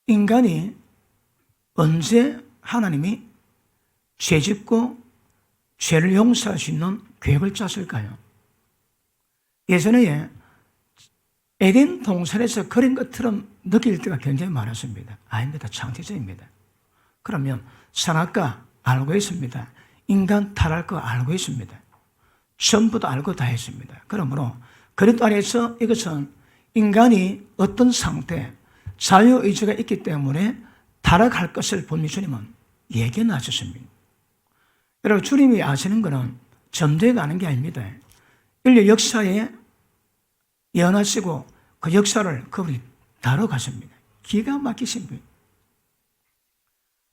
인간이 언제 하나님이 죄 짓고 죄를 용서할 수 있는 계획을 짰을까요? 예전에 에덴 동산에서 그런 것처럼 느낄 때가 굉장히 많았습니다. 아닙니다. 창조적입니다. 그러면 선악과 알고 있습니다. 인간 탈할 거 알고 있습니다. 전부 다 알고 다 했습니다. 그러므로 그릇 안에서 이것은 인간이 어떤 상태, 자유의지가 있기 때문에 타락할 것을 분명히 주님은 예견 하셨습니다. 여러분, 주님이 아시는 것은 점쟁이가 아는 게 아닙니다. 인류 역사에 예언하시고 그 역사를 그분이 다뤄가십니다. 기가 막히신 분.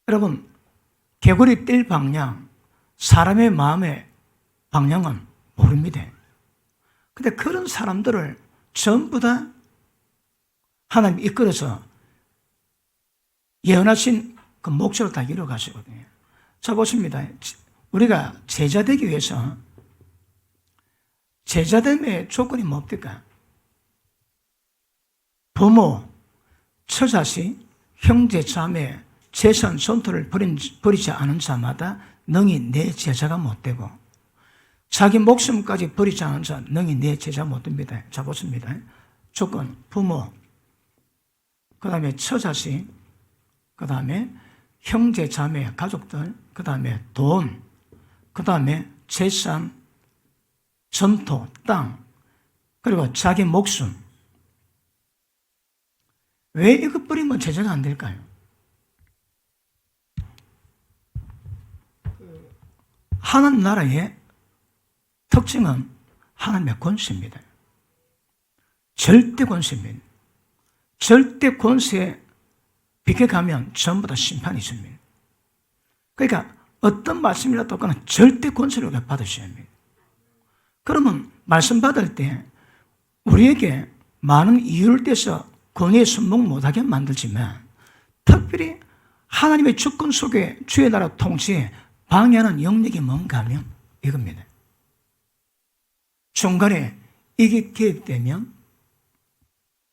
여러분, 개구리 뛸 방향, 사람의 마음의 방향은 모릅니다. 근데 그런 사람들을 전부 다 하나님이 이끌어서 예언하신 그 목적을 다 이루어가시거든요. 자, 보십니다. 우리가 제자 되기 위해서 제자됨의 조건이 뭡니까? 부모, 처자식, 형제, 자매, 재산, 손토를 버리지 않은 자마다 능히 내 제자가 못되고, 자기 목숨까지 버리지 않은 자 능히 내 제자 못됩니다. 자, 보십니다. 조건, 부모, 그 다음에 처자식, 그 다음에 형제, 자매, 가족들, 그 다음에 돈, 그 다음에 재산, 전토, 땅, 그리고 자기 목숨. 왜 이것 버리면 제자가 안 될까요? 하나님 나라의 특징은 하나님의 권세입니다. 절대 권세입니다. 절대 권세에 비켜가면 전부 다 심판이 있습니다. 그러니까 어떤 말씀이라도 그는 절대 권세를 받으셔야 합니다. 그러면 말씀 받을 때 우리에게 많은 이유를 떼서 권위에 순복 못하게 만들지만, 특별히 하나님의 주권 속에 주의 나라 통치에 방해하는 영역이 뭔가 하면 이겁니다. 중간에 이게 개입되면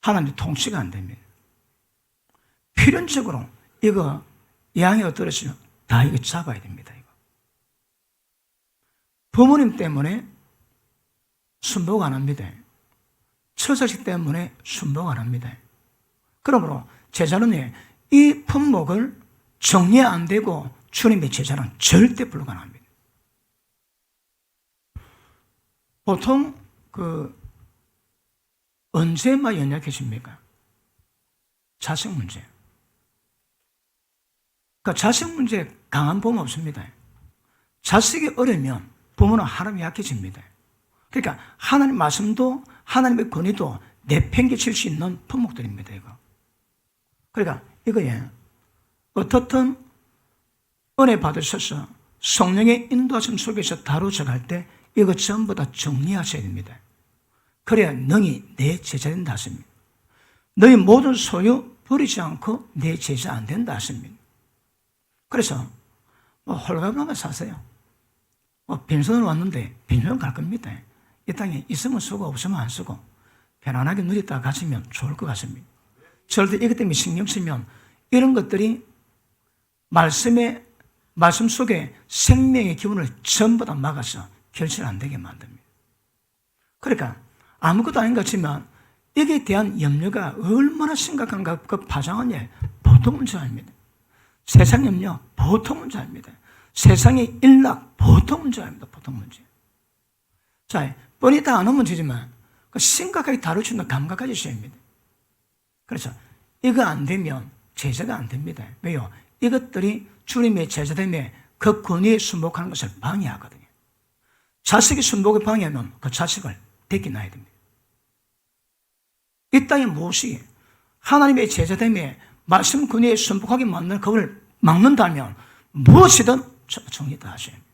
하나님의 통치가 안 됩니다. 필연적으로 이거 양해가 들었으면 다 이거 잡아야 됩니다. 이거. 부모님 때문에 순복 안 합니다. 처자식 때문에 순복 안 합니다. 그러므로 제자는 이 품목을 정리 안 되고 주님의 제자는 절대 불가능합니다. 보통 언제만 연약해집니까? 자식 문제. 그러니까 자식 문제에 강한 부모 없습니다. 자식이 어리면 부모는 하나님이 약해집니다. 그러니까 하나님 말씀도 하나님의 권위도 내팽개칠 수 있는 품목들입니다. 이거. 그러니까 이거에 어떻든 은혜 받으셔서 성령의 인도하심 속에서 다루어갈 때 이거 전부 다 정리하셔야 됩니다. 그래야 능히 내 제자 된다 하십니다. 너희 모든 소유 버리지 않고 내 제자 안 된다 하십니다. 그래서 홀가분하게 사세요. 빈손으로 왔는데 빈손으로 갈 겁니다. 이 땅에 있으면 쓰고 없으면 안 쓰고 편안하게 누렸다가 가시면 좋을 것 같습니다. 절대 이것 때문에 신경 쓰면 이런 것들이 말씀 속에 생명의 기운을 전부 다 막아서 결실 안 되게 만듭니다. 그러니까 아무것도 아닌 것 같지만 여기에 대한 염려가 얼마나 심각한가 그 파장은 보통 문제 아닙니다. 세상 염려 보통 문제 아닙니다. 세상의 일락 보통 문제 아닙니다. 보통 문제. 자, 뻔히 다 아는 문제지만 심각하게 다루시는 감각 가지셔야 합니다. 그래서 이거 안 되면 제자가 안 됩니다. 왜요? 이것들이 주님의 제자됨에 그 권위에 순복하는 것을 방해하거든요. 자식이 순복을 방해하면 그 자식을 데려놔야 됩니다. 이 땅에 무엇이 하나님의 제자됨에 말씀 권위에 순복하게 만드는 그걸 막는다면 무엇이든 정리 다 하셔야 합니다.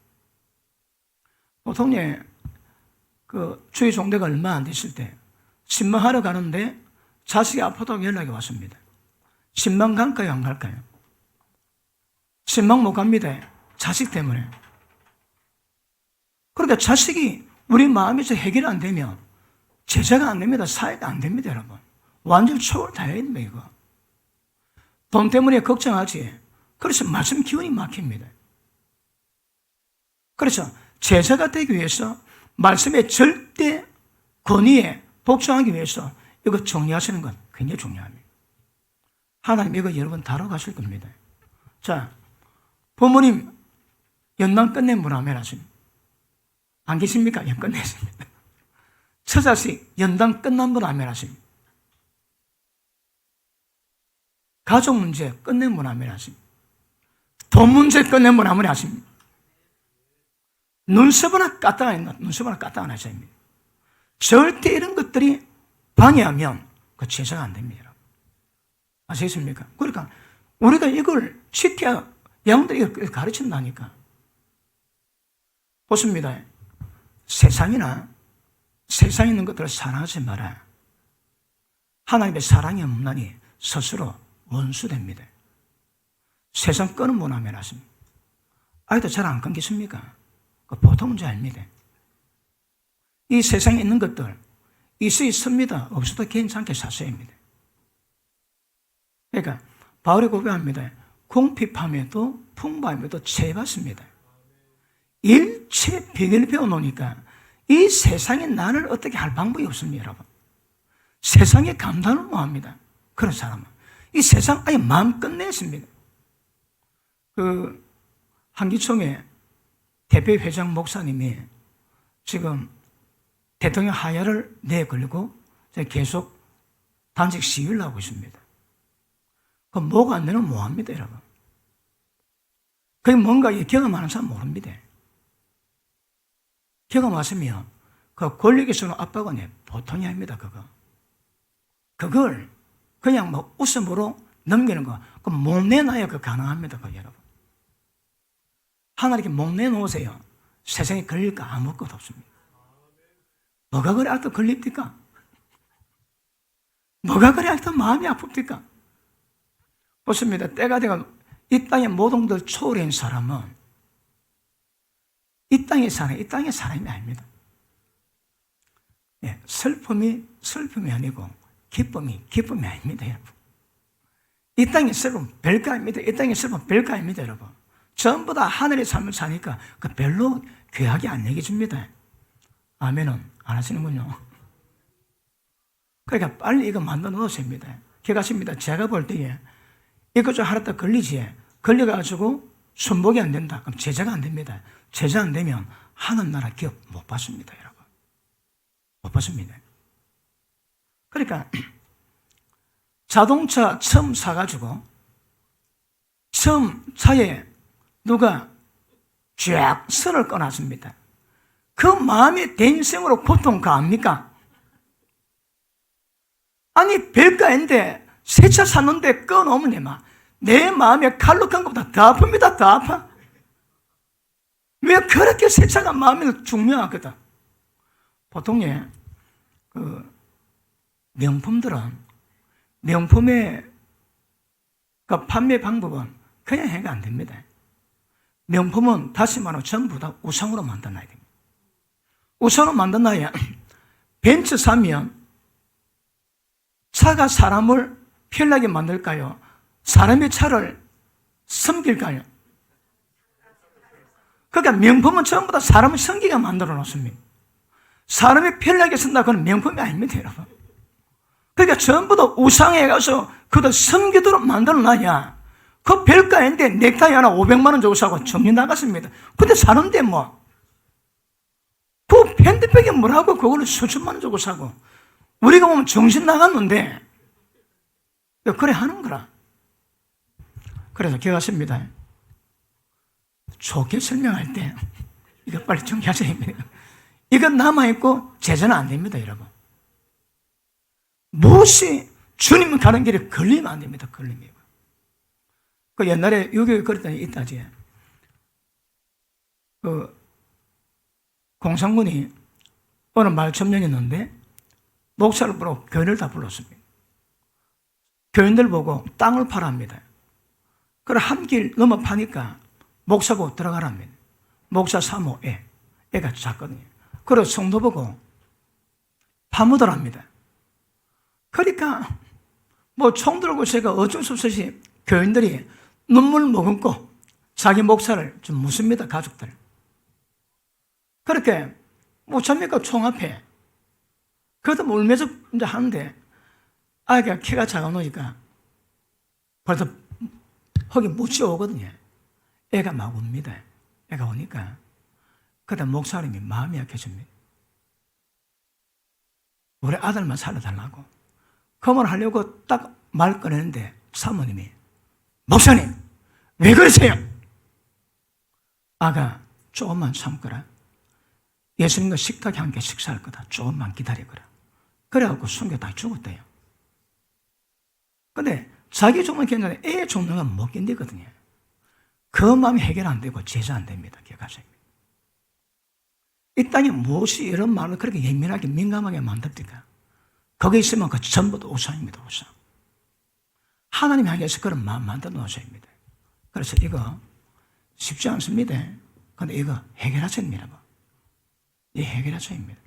보통 주의 종대가 얼마 안 됐을 때 신방하러 가는데 자식이 아프다고 연락이 왔습니다. 신방 갈까요? 안 갈까요? 신방 못 갑니다. 자식 때문에. 그러니까 자식이 우리 마음에서 해결 안 되면 제자가 안 됩니다. 사회가 안 됩니다, 여러분. 완전 초월 다 해야 됩니다, 이거. 돈 때문에 걱정하지. 그래서 말씀 기운이 막힙니다. 그래서 제자가 되기 위해서 말씀의 절대 권위에 복종하기 위해서 이거 정리하시는 건 굉장히 중요합니다. 하나님 이거 여러분 다뤄가실 겁니다. 자, 부모님 연단 끝낸 분 아멘 하십니다. 안 계십니까? 예, 끝냈습니다. 처자식 연단 끝난 분 아멘 하십니다. 가족 문제 끝낸 분 아멘 하십니다. 돈 문제 끝낸 분 아멘 하십니다. 눈썹 하나 까딱 안 하셔야 합니다. 절대 이런 것들이 방해하면 그 제자가 안 됩니다. 아시겠습니까? 그러니까 우리가 이걸 지켜야 양들이 이걸 가르친다니까. 보십니다. 세상에 있는 것들을 사랑하지 마라. 하나님의 사랑이 없나니 스스로 원수됩니다. 세상 끄는 분 하면 하십니다. 아이도 잘 안 끊기십니까? 그 보통 문제 아닙니다. 이 세상에 있는 것들 있어 있습니다. 없어도 괜찮게 사셔야 합니다. 그러니까 바울이 고백합니다. 궁핍함에도 풍부함에도 체받습니다. 일체 비결을 배워놓으니까 이 세상에 나를 어떻게 할 방법이 없습니다. 여러분, 세상에 감당을 못합니다. 그런 사람은 이 세상 아예 마음 끝냈습니다. 그 한기총의 대표회장 목사님이 지금 대통령 하야를 내걸고 계속 단식 시위를 하고 있습니다. 그 뭐가 안 되면 뭐합니다, 여러분. 그게 뭔가 경험하는 사람 모릅니다. 경험하시면 그 권력에서는 압박은 보통이 아닙니다, 그걸 그냥 뭐 웃음으로 넘기는 거, 그 못 내놔야 그 가능합니다, 여러분. 하나님께 못 내놓으세요. 세상에 걸릴 거 아무것도 없습니다. 뭐가 그래 아직도 걸립니까? 뭐가 그래 아직도 마음이 아픕니까? 보십니다. 때가 되고 이 땅의 모든 것을 초월한 사람은 이 땅의 사람이 아닙니다. 예, 슬픔이 아니고 기쁨이 아닙니다, 여러분. 이 땅의 슬픔 별거 아닙니다. 이 땅의 슬픔 별거 아닙니다, 여러분. 전부 다 하늘의 삶을 사니까 그 별로 귀하게 안 여겨집니다. 아멘은 안 하시는군요. 그러니까 빨리 이거 만들어 놓으셔야 합니다. 기가십니다. 제가 볼 때에 이거 좀 하나 더 걸려가지고 순복이 안 된다. 그럼 제자가 안 됩니다. 제자 안 되면 하늘나라 기업 못 받습니다, 여러분. 못 받습니다. 그러니까 자동차 처음 사가지고 처음 차에 누가 쫙 선을 꺼놨습니다. 그 마음이 대인생으로 고통 가합니까? 아니 별거 아닌데 새 차 샀는데 꺼놓으면 내 마음에 칼로 간 것보다 더 아픕니다. 더 아파. 왜 그렇게 새 차가 마음에 중요하거든. 보통 그 명품의 그 판매 방법은 그냥 해가 안 됩니다. 명품은 다시 말하면 전부 다 우상으로 만들어놔야 됩니다. 우상으로 만들어놔야 벤츠 사면 차가 사람을 편하게 만들까요? 사람의 차를 섬길까요? 그러니까 명품은 전부 다 사람을 섬기게 만들어 놓습니다. 사람이 편하게 쓴다, 그건 명품이 아닙니다, 여러분. 그러니까 전부 다 우상에 가서 그들 섬기도록 만들어 놔야 그 별거 아닌데 넥타이 하나 500만 원 주고 사고 정리 나갔습니다. 근데 사는데 뭐. 그 팬티백에 뭐라고 그걸로 수천만 원 주고 사고. 우리가 보면 정신 나갔는데 그래 하는 거라. 그래서 기억하십니다. 좋게 설명할 때 이거 빨리 정리하셔야 됩니다. 이건 남아있고 제자는 안 됩니다, 여러분. 무엇이 주님 가는 길에 걸리면 안 됩니다. 걸리면. 그 옛날에 유교에 그랬더니 있다지. 그 공산군이 어느 마을 점령했는데 목사를 부르고 교인을 다 불렀습니다. 교인들 보고 땅을 팔아합니다. 그래 한 길 넘어 파니까 목사 보고 들어가랍니다. 목사 사모 애가 작거든요. 그래서 성도 보고 파묻으랍니다. 그러니까 뭐 총 들고 제가 어쩔 수 없이 교인들이 눈물 머금고 자기 목사를 좀 묻습니다, 가족들. 그렇게 못 참니까 총 앞에. 그래도 울면서 이제 하는데 아이가 키가 작아 놓으니까 벌써 거기 묻이 오거든요. 애가 막 웁니다. 애가 오니까 그다음 목사님이 마음이 약해집니다. 우리 아들만 살려달라고. 그 말 하려고 딱 말 꺼내는데 사모님이 목사님 왜 그러세요? 아가 조금만 참거라. 예수님과 식탁에 함께 식사할 거다. 조금만 기다리거라. 그래갖고 숨겨 다 죽었대요. 근데 자기 죽으면 괜찮은데 애 죽는 건 못 견디거든요. 그 마음이 해결 안 되고 제자 안 됩니다. 기억하세요. 이 땅에 무엇이 이런 말을 그렇게 예민하게 민감하게 만듭니까? 거기 있으면 그 전부 다 우상입니다. 우상. 하나님 향해서 그런 마음 만들어 놓으셔야 합니다. 그래서 이거 쉽지 않습니다. 근데 이거 해결하셔야 됩니다. 이 해결하셔야 합니다.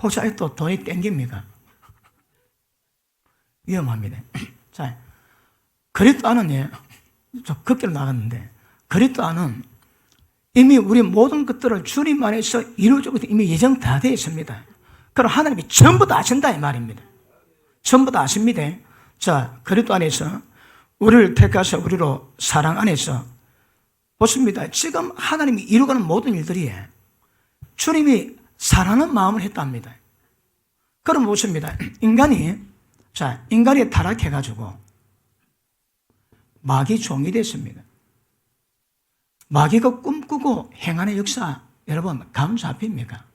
혹시 아직 또 돈이 땡깁니까? 위험합니다. 자, 그리스도 안은 저 극기로 나갔는데 그리스도 안은 이미 우리 모든 것들을 주님 안에서 이루어지고 이미 예정 다 되어 있습니다. 그럼 하나님이 전부 다 아신다 이 말입니다. 전부 다 아십니다. 자, 그리스도 안에서 우리를 택하셔 우리로 사랑 안에서 보십니다. 지금 하나님이 이루어가는 모든 일들이 주님이 사랑하는 마음을 했답니다. 그럼 보십니다. 인간이 타락해가지고 마귀 종이 됐습니다. 마귀가 꿈꾸고 행하는 역사 여러분 감 잡힙니까?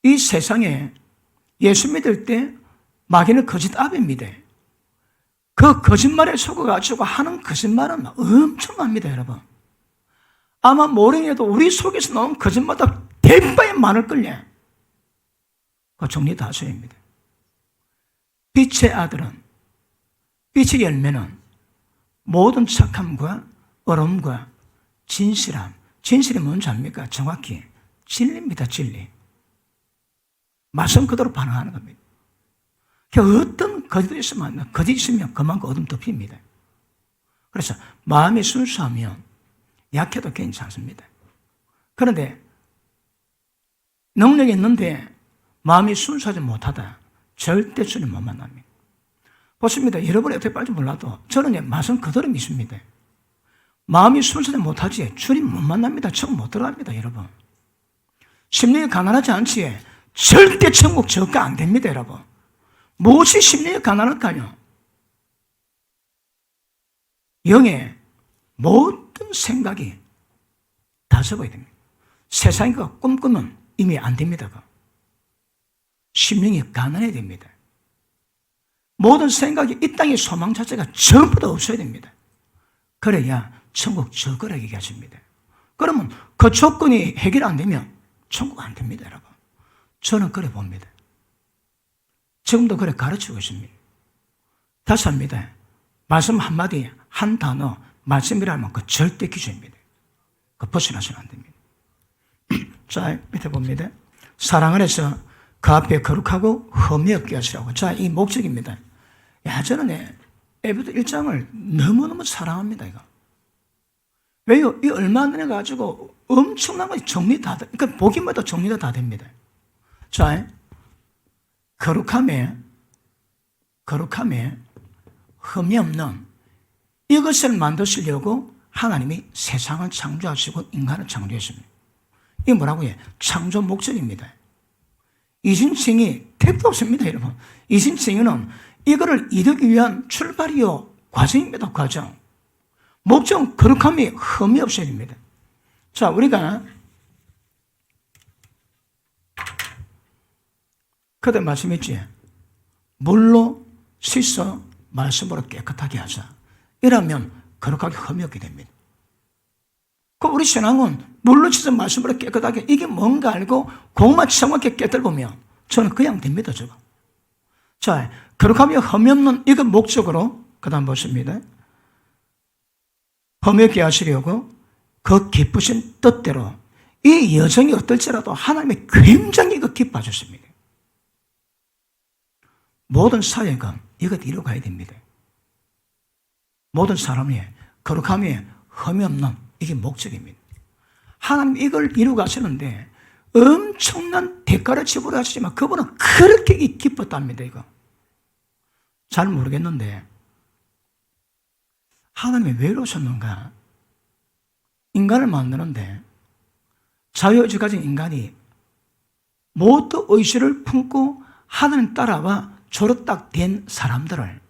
이 세상에 예수 믿을 때 마귀는 거짓 아비입니다. 그 거짓말에 속아가지고 하는 거짓말은 엄청납니다, 여러분. 아마 모르게도 우리 속에서 나온 거짓말도 대바에 많을걸요. 그 정리 다 하셔야 합니다. 빛의 아들은, 빛의 열매는 모든 착함과 어려움과 진실함. 진실이 뭔지 압니까? 정확히 진리입니다, 진리. 말씀 그대로 반응하는 겁니다. 어떤 거짓이 있으면, 거짓이 있으면 그만큼 어둠 덮입니다. 그래서 마음이 순수하면 약해도 괜찮습니다. 그런데 능력이 있는데 마음이 순수하지 못하다. 절대 주님 못 만납니다. 보십니다. 여러분이 어떻게 빨지 몰라도 저는 말씀 그대로 믿습니다. 마음이 순수하지 못하지 주님 못 만납니다. 천국 못 들어갑니다, 여러분. 심령이 가난하지 않지 절대 천국 저가 안 됩니다, 여러분. 무엇이 심령이 가난할까요? 영의 모든 생각이 다 접어야 됩니다. 세상이 꿈꾸면 이미 안 됩니다. 심령이 가난해야 됩니다. 모든 생각이 이 땅의 소망 자체가 전부 다 없어야 됩니다. 그래야 천국 저거라고 얘기하십니다. 그러면 그 조건이 해결 안 되면 천국 안 됩니다, 여러분. 저는 그래 봅니다. 지금도 그래 가르치고 있습니다. 다시 합니다. 말씀 한마디, 한 단어, 말씀이라면 그 절대 기준입니다. 그 벗어나서는 안 됩니다. 자, 밑에 봅니다. 사랑 안에서 그 앞에 거룩하고 흠이 없게 하시라고. 자, 이 목적입니다. 야, 저는 에베소 1장을 너무너무 사랑합니다, 이거. 왜요? 이 얼마 안 돼가지고 엄청난 것이 정리 다 돼. 그러니까 보기마다 정리가 다 됩니다. 자, 거룩함에 흠이 없는 이것을 만드시려고 하나님이 세상을 창조하시고 인간을 창조했습니다. 이게 뭐라고 해요? 창조 목적입니다. 이신칭이 택도 없습니다, 여러분. 이신칭은 이거를 이루기 위한 출발이요, 과정입니다, 과정. 목적은 거룩함이 흠이 없어야 됩니다. 자, 우리가 그때 말씀했지. 물로 씻어 말씀으로 깨끗하게 하자. 이러면 거룩하게 흠이 없게 됩니다. 그 우리 신앙은 물로 씻어 말씀으로 깨끗하게 이게 뭔가 알고 그것만 정확하게 깨달으면 저는 그냥 됩니다, 저거. 자, 거룩함이 흠이 없는 이거 목적으로 그 다음 보십니다. 흠이 없게 하시려고 그 기쁘신 뜻대로 이 여정이 어떨지라도 하나님이 굉장히 그 기뻐하셨습니다. 모든 사역은 이것 이루어가야 됩니다. 모든 사람이 거룩함이 흠이 없는 이게 목적입니다. 하나님 이걸 이루어가시는데 엄청난 대가를 지불하시지만 그분은 그렇게 기뻤답니다. 이거 잘 모르겠는데 하나님이 왜 이러셨는가? 인간을 만드는데 자유의지 가진 인간이 모두 의지를 품고 하나님 따라와 저로 딱 된 사람들을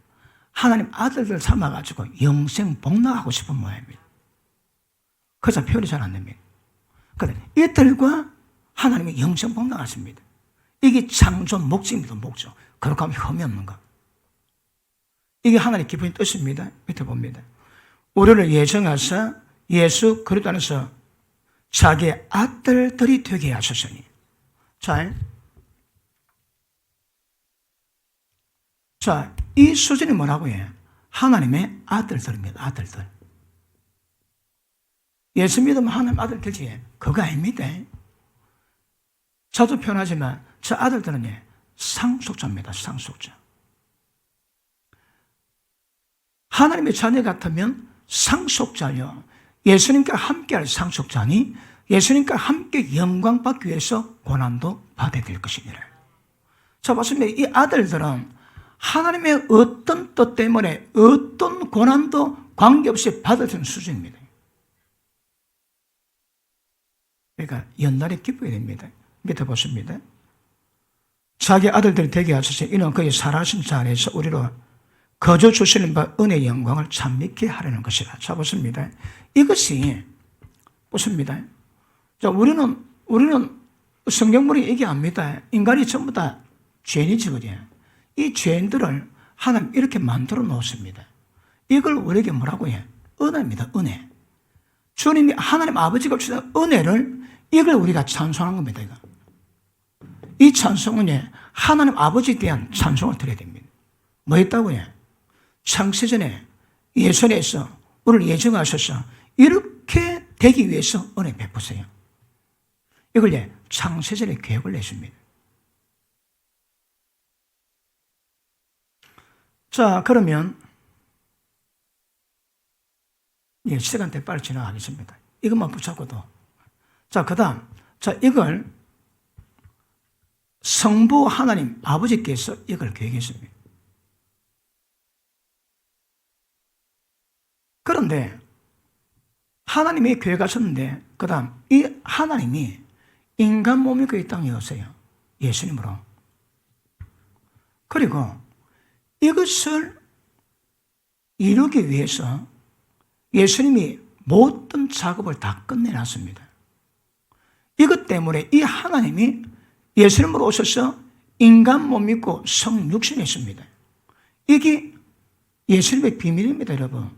하나님 아들들 삼아가지고 영생 복락하고 싶은 모양입니다. 그래서 표현이 잘 안 됩니다. 그런데 이들과 하나님이 영생 복락하십니다. 이게 창조 목적입니다. 목적. 거룩함이 흠이 없는 것. 이게 하나님의 기쁨의 뜻입니다. 밑에 봅니다. 우리를 예정하사 예수 그리스도 안에서 자기의 아들들이 되게 하셨으니. 자, 이 수준이 뭐라고 해요? 하나님의 아들들입니다. 아들들. 예수 믿으면 하나님 아들 되지. 그거 아닙니다. 자주 표현하지만 저 아들들은 상속자입니다. 상속자. 하나님의 자녀 같으면 상속자요. 예수님과 함께할 상속자니 예수님과 함께 영광 받기 위해서 고난도 받아야 될 것이니라. 자, 봤습니다. 이 아들들은 하나님의 어떤 뜻 때문에 어떤 고난도 관계없이 받을 수 있는 수준입니다. 그러니까 연날에 기뻐야 됩니다. 밑에 보십니다. 자기 아들들이 되게 하셔서 이는 그의 살아신 자 안에서 우리로 거저 주시는 바 은혜의 영광을 찬미케 하려는 것이라. 자, 보십니다. 이것이 보십니다. 자, 우리는 성경물이 얘기합니다. 인간이 전부 다 죄인이지, 그죠? 이 죄인들을 하나님 이렇게 만들어 놓습니다. 이걸 우리에게 뭐라고 해? 은혜입니다. 은혜. 주님이 하나님 아버지가 주신 은혜를 이걸 우리가 찬송한 겁니다. 이거. 이 찬송은 하나님 아버지에 대한 찬송을 드려야 됩니다. 뭐 했다고 해? 창세전에 예선에서 우리를 예정하셔서 이렇게 되기 위해서 은혜 베푸세요. 이걸 창세전에 계획을 내십니다. 자, 그러면 시간 때 빨리 지나가겠습니다. 이것만 붙잡고도. 자, 그 다음. 자, 이걸 성부 하나님 아버지께서 이걸 계획했습니다. 그런데 하나님이 계획하셨는데 그 다음 이 하나님이 인간 몸이 그 이 땅에 오세요. 예수님으로. 그리고 이것을 이루기 위해서 예수님이 모든 작업을 다 끝내놨습니다. 이것 때문에 이 하나님이 예수님으로 오셔서 인간 몸 입고 성육신했습니다. 이게 예수님의 비밀입니다, 여러분.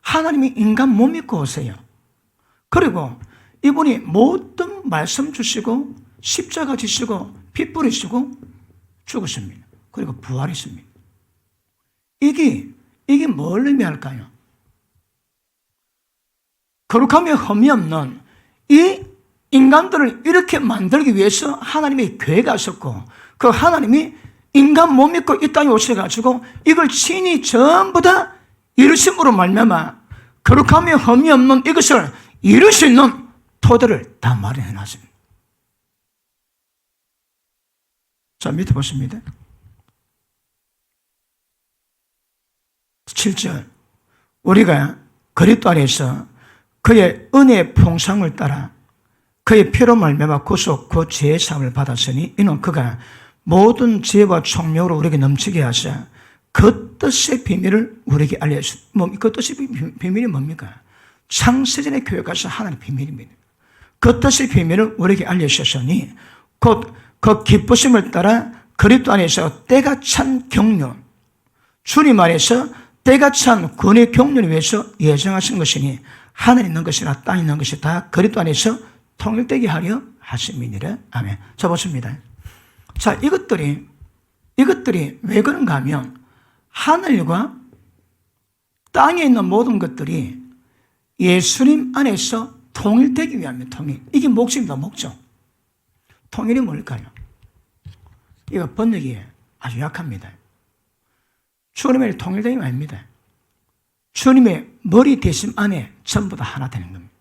하나님이 인간 몸 입고 오세요. 그리고 이분이 모든 말씀 주시고 십자가 지시고 피 뿌리시고 죽으십니다. 그리고 부활했습니다. 이게 뭘 의미할까요? 거룩함이 흠이 없는 이 인간들을 이렇게 만들기 위해서 하나님이 계획하셨고 그 하나님이 인간 몸 입고 이 땅에 오셔가지고 이걸 친히 전부 다 이루심으로 말미암아 거룩함이 흠이 없는 이것을 이룰 수 있는 토대를 다 마련해 놨습니다. 자, 밑에 보십니다. 7절. 우리가 그리스도 안에서 그의 은혜의 풍성을 따라 그의 피로 말미암아 구속 그 죄의 사함을 받았으니 이는 그가 모든 지혜와 총명으로 우리에게 넘치게 하사 그 뜻의 비밀을 우리에게 알려주셨습니다. 그 뜻의 비밀이 뭡니까? 창세전에 교회가서 하나님의 비밀입니다. 그 뜻의 비밀을 우리에게 알려주셨으니 곧 그 기쁘심을 따라 그리스도 안에서 때가 찬 경륜, 주님 안에서 때가 찬 구원의 경륜을 위해서 예정하신 것이니 하늘에 있는 것이나 땅에 있는 것이 다 그리스도 안에서 통일되게 하려 하심이니라. 아멘. 자, 보십니다. 자, 이것들이 왜 그런가 하면 하늘과 땅에 있는 모든 것들이 예수님 안에서 통일되기 위함입니다. 통일. 이게 목적입니다. 목적. 통일이 뭘까요? 이거 번역이 아주 약합니다. 주님의 통일됨이 아닙니다. 주님의 머리 대심 안에 전부 다 하나 되는 겁니다.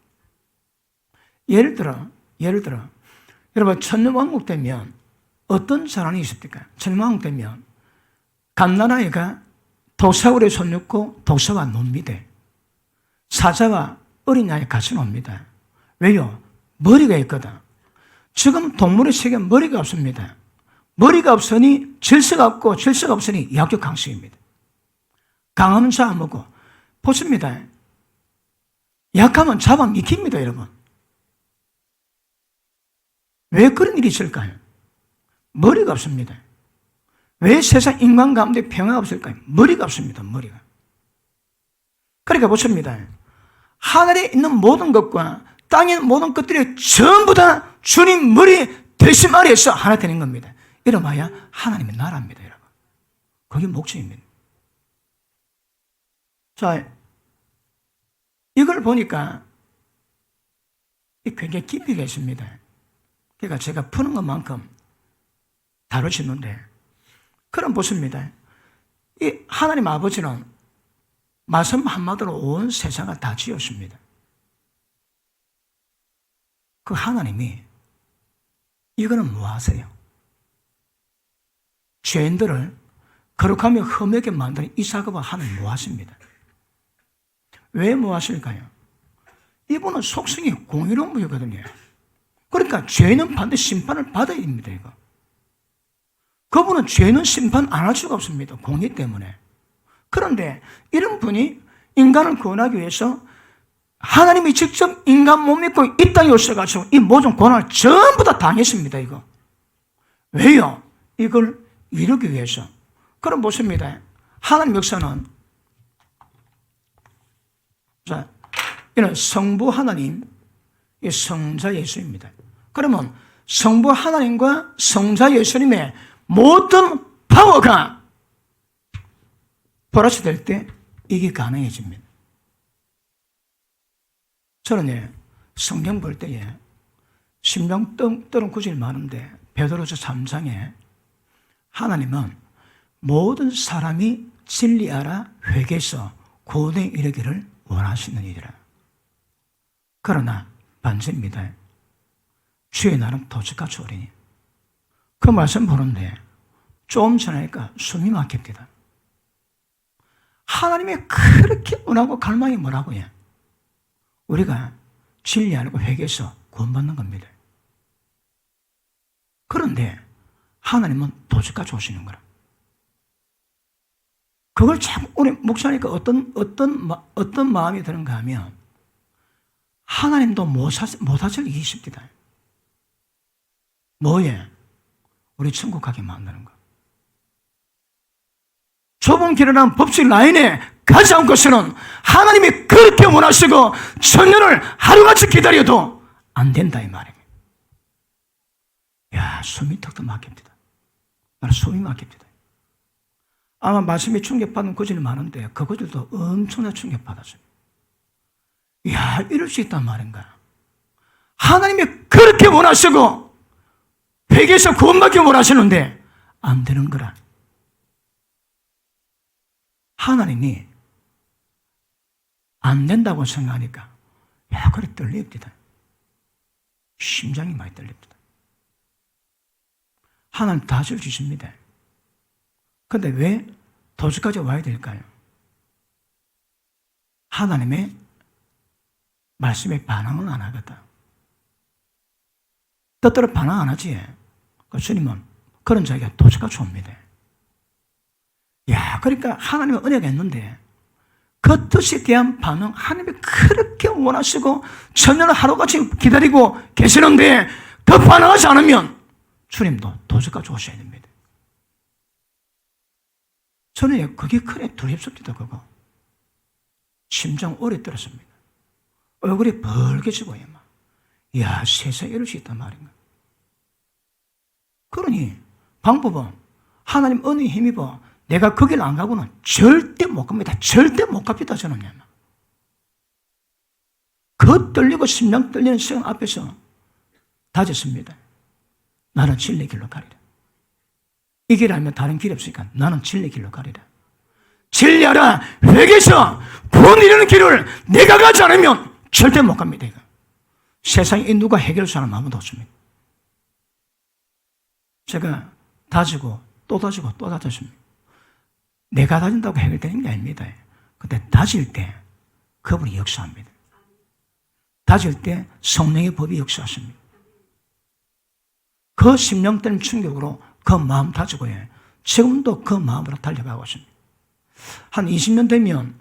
예를 들어, 여러분, 천년왕국 되면 어떤 사람이 있습니까? 천년왕국 되면 갓난아이가 독사울에 손 놓고 독사와 놉니다. 사자와 어린 양이 같이 놉니다. 왜요? 머리가 있거든. 지금 동물의 세계는 머리가 없습니다. 머리가 없으니 질서가 없고 질서가 없으니 약육강식입니다. 강하면 잡아먹고 보십니다. 약하면 잡아먹힙니다, 여러분. 왜 그런 일이 있을까요? 머리가 없습니다. 왜 세상 인간 가운데 평화가 없을까요? 머리가 없습니다, 머리가. 그러니까 보십니다. 하늘에 있는 모든 것과 땅에 있는 모든 것들이 전부 다 주님 머리 대심 아래에서 하나 되는 겁니다. 이러마야 하나님의 나라입니다, 여러분. 그게 목적입니다. 자, 이걸 보니까 굉장히 깊이가 있습니다. 그러니까 제가 푸는 것만큼 다룰 수 있는데, 그럼 보십니다. 이 하나님 아버지는 말씀 한마디로 온 세상을 다 지었습니다. 그 하나님이 이거는 뭐 하세요? 죄인들을 거룩하며 흠하게 만드는 이 작업을 하나님 뭐 하십니다? 왜 뭐 하실까요? 이분은 속성이 공의로운 분이거든요. 그러니까 죄는 반드시 심판을 받아야 됩니다, 이거. 그분은 죄는 심판 안 할 수가 없습니다. 공의 때문에. 그런데 이런 분이 인간을 구원하기 위해서 하나님이 직접 인간 못 믿고 이 땅에 오셔가지고 이 모든 고난을 전부 다 당했습니다, 이거. 왜요? 이걸 이루기 위해서. 그럼 보십니다. 하나님 역사는, 자, 이는 성부 하나님, 이 성자 예수입니다. 그러면 성부 하나님과 성자 예수님의 모든 파워가 플러스 될 때 이게 가능해집니다. 저는 성경 볼 때에 심장 떠는 구절이 많은데 베드로서 3장에 하나님은 모든 사람이 진리 알아 회개해서 구원에 이르기를 원하시는 일이라. 그러나 반전입니다. 주의 날은 도착같이 오리니. 그 말씀 보는데 조금 지나니까 숨이 막힙니다. 하나님의 그렇게 원하고 갈망이 뭐라고요? 우리가 진리 알고 회개해서 구원받는 겁니다. 그런데 하나님은 도저까지 오시는 거라. 그걸 참 우리 목사니까 어떤 마음이 드는가 하면 하나님도 못하실 일이 있습니다. 뭐에? 우리 천국 가게 만드는 거. 좁은 길이라는 법칙 라인에 가지 않고서는 하나님이 그렇게 원하시고 천년을 하루같이 기다려도 안 된다 이 말이에요. 야, 숨이 턱턱 막힙니다. 나는 숨이 막힙니다. 아마 말씀에 충격받는 구절이 많은데 그 구절도 엄청나게 충격받았어요. 야, 이럴 수 있단 말인가. 하나님이 그렇게 원하시고 회개해서 구원받기 원하시는데 안 되는 거라. 하나님이 안 된다고 생각하니까 야, 그래 떨립니다. 심장이 많이 떨립니다. 하나님 다 줄 수 있습니다. 그런데 왜 도저까지 와야 될까요? 하나님의 말씀에 반응은 안 하거든. 뜻대로 반응 안 하지. 그 주님은 그런 자기가 도저까지 옵니다. 야, 그러니까 하나님은 은혜가 있는데 그 뜻에 대한 반응, 하나님이 그렇게 원하시고 천년을 하루같이 기다리고 계시는데 그 반응하지 않으면 주님도 도저까지 오셔야 됩니다. 저는 그게 크게 두렵습니다, 그거. 심장 오래 떨었습니다. 얼굴이 벌개지고요, 막. 이야, 세상에 이럴 수 있단 말인가. 그러니, 방법은 하나님 은혜에 힘입어 내가 그 길 안 가고는 절대 못 갑니다. 절대 못 갑니다, 저는요. 그 떨리고 심장 떨리는 시간 앞에서 다졌습니다. 나는 진리 길로 가리라. 이 길 알면 다른 길이 없으니까 나는 진리 길로 가리라. 진리하라. 회개해서 구원 이루는 길을 내가 가지 않으면 절대 못 갑니다. 이거. 세상에 누가 해결할 사람 아무도 없습니다. 제가 다지고 또 다지고 또 다졌습니다. 내가 다진다고 해결되는 게 아닙니다. 근데 다질 때 그분이 역사합니다. 다질 때 성령의 법이 역사하십니다. 그 심령된 충격으로 그 마음 다지고 지금도 그 마음으로 달려가고 있습니다. 한 20년 되면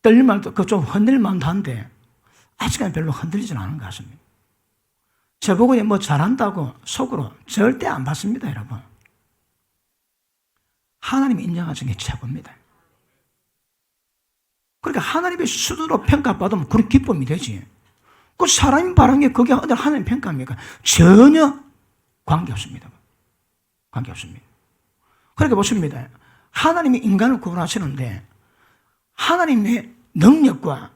떨릴 말도 좀 흔들릴 만도 한데 아직은 별로 흔들리지는 않은 것 같습니다. 저보고 뭐 잘한다고 속으로 절대 안 받습니다, 여러분. 하나님이 인정하시는 게 최고입니다. 그러니까 하나님의 수준으로 평가받으면 그런 기쁨이 되지. 그 사람이 바라는 게 그게 하나님 평가입니까? 전혀 관계없습니다. 관계없습니다. 그러니까 보십니다. 하나님이 인간을 구원하시는데 하나님의 능력과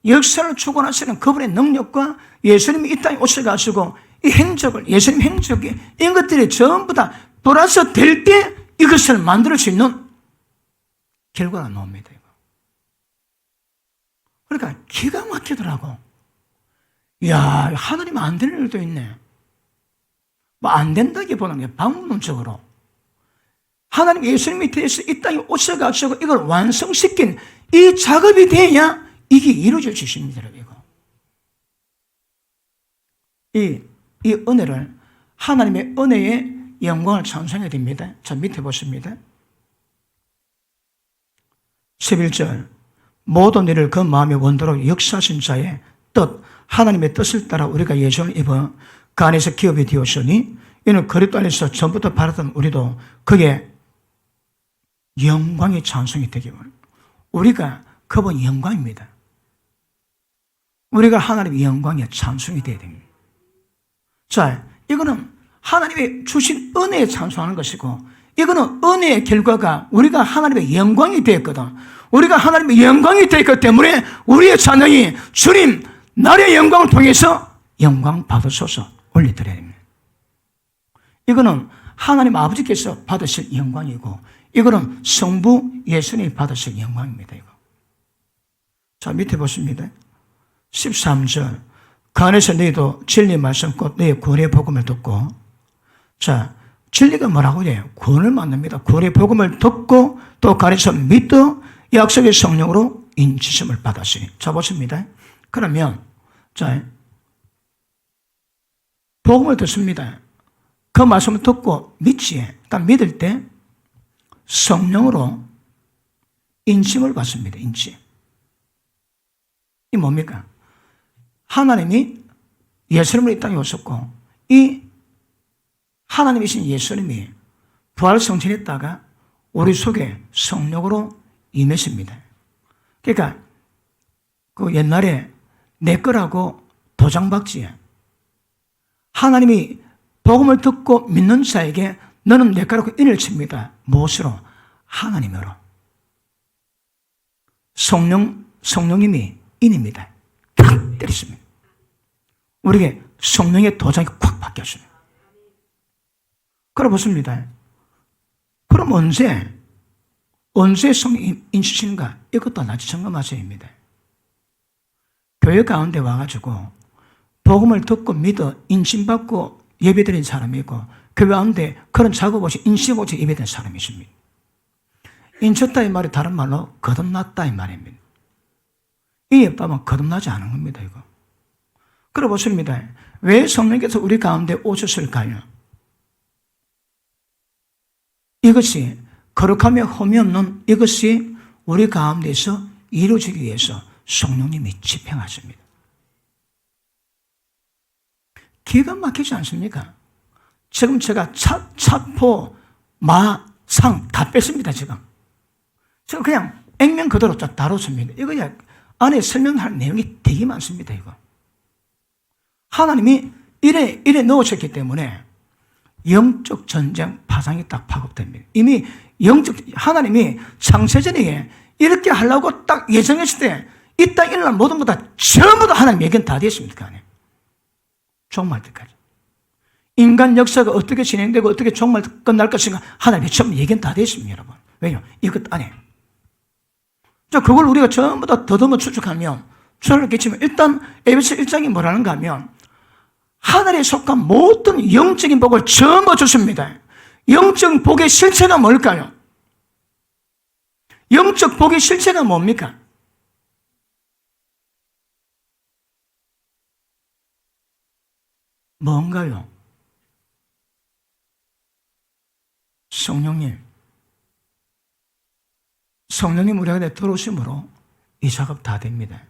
역사를 주관하시는 그분의 능력과 예수님이 이 땅에 오셔가지고 이 행적을, 예수님 행적이 이런 것들이 전부 다 돌아서 될 때 이것을 만들 수 있는 결과가 나옵니다. 그러니까 기가 막히더라고. 이야, 하나님 안 되는 일도 있네. 뭐 안 된다기보다는 게 방문적으로 하나님 예수님이 대해서 이 땅에 오셔가지고 이걸 완성시킨 이 작업이 돼야 이게 이루어질 수 있습니다. 이 은혜를 하나님의 은혜의 영광을 찬송해야 됩니다. 자, 밑에 보십니다. 11절 모든 일을 그 마음의 원대로 역사하신 자의 뜻 하나님의 뜻을 따라 우리가 예정을 입어 그 안에서 기업이 되었으니 이는 그리스도 안에서 전부터 바랐던 우리도 그의 영광의 찬송이 되기를. 우리가 그분 영광입니다. 우리가 하나님의 영광의 찬송이 되어야 됩니다. 자, 이거는 하나님의 주신 은혜에 찬송하는 것이고 이거는 은혜의 결과가 우리가 하나님의 영광이 되었거든. 우리가 하나님의 영광이 되었기 때문에 우리의 찬양이 주님 나의 영광을 통해서 영광 받으소서 올려드려야 됩니다. 이거는 하나님 아버지께서 받으실 영광이고 이거는 성부 예수님이 받으실 영광입니다. 이거. 자, 밑에 보십니다. 13절 그 안에서 너희도 진리 말씀 곧 너희 구원의 복음을 듣고 자, 진리가 뭐라고 해요? 구원을 만납니다. 구원의 복음을 듣고 또 그 안에서 믿어 약속의 성령으로 인치심을 받았으니. 자, 보십니다. 그러면 자, 복음을 듣습니다. 그 말씀을 듣고 믿지. 그러니까 믿을 때 성령으로 인침을 받습니다. 인침. 이 뭡니까? 하나님이 예수님을 이 땅에 오셨고 이 하나님이신 예수님이 부활성천했다가 우리 속에 성령으로 임하십니다. 그러니까 그 옛날에 내 거라고 도장박지. 하나님이 복음을 듣고 믿는 자에게 너는 내 거라고 인을 칩니다. 무엇으로? 하나님으로. 성령님이 인입니다. 탁 때렸습니다. 우리에게 성령의 도장이 콱 박혔습니다. 그래 보십니다. 그럼 언제 성령 인치시는가? 이것도 나지 점검하셔야 합니다. 교회 가운데 와가지고 복음을 듣고 믿어 인침받고 예배드린 사람이 있고 교회 가운데 그런 작업 없이 인식 없이 예배드린 사람이 있습니다. 인쳤다 이 말이 다른 말로 거듭났다 이 말입니다. 이 예법은 거듭나지 않은 겁니다. 이거. 그래 보십니다. 왜 성령께서 우리 가운데 오셨을까요? 이것이 거룩하며 흠이 없는 이것이 우리 가운데서 이루어지기 위해서 성령님이 집행하십니다. 기가 막히지 않습니까? 지금 제가 차포, 마, 상 다 뺐습니다. 지금 그냥 액면 그대로 다뤘습니다. 이거 안에 설명할 내용이 되게 많습니다. 이거 하나님이 이래 넣으셨기 때문에 영적 전쟁 파상이 딱 파급됩니다. 이미 하나님이 창세전에 이렇게 하려고 딱 예정했을 때 이 땅에 일어난 모든 것 다 전부 다 하나님 예견 다 됐습니다. 그 안에. 종말 때까지. 인간 역사가 어떻게 진행되고 어떻게 종말 끝날 것인가 하나님의 전부 예견 다 됐습니다. 여러분. 왜요? 이것 안에. 그걸 우리가 전부 다 더듬어 추측하면 추측하겠지만 일단 에베소 1장이 뭐라는가 하면 하늘에 속한 모든 영적인 복을 전부 주십니다. 영적 복의 실체가 뭘까요? 영적 복의 실체가 뭡니까? 뭔가요? 성령님 우리 안에 들어오심으로 이 작업 다 됩니다.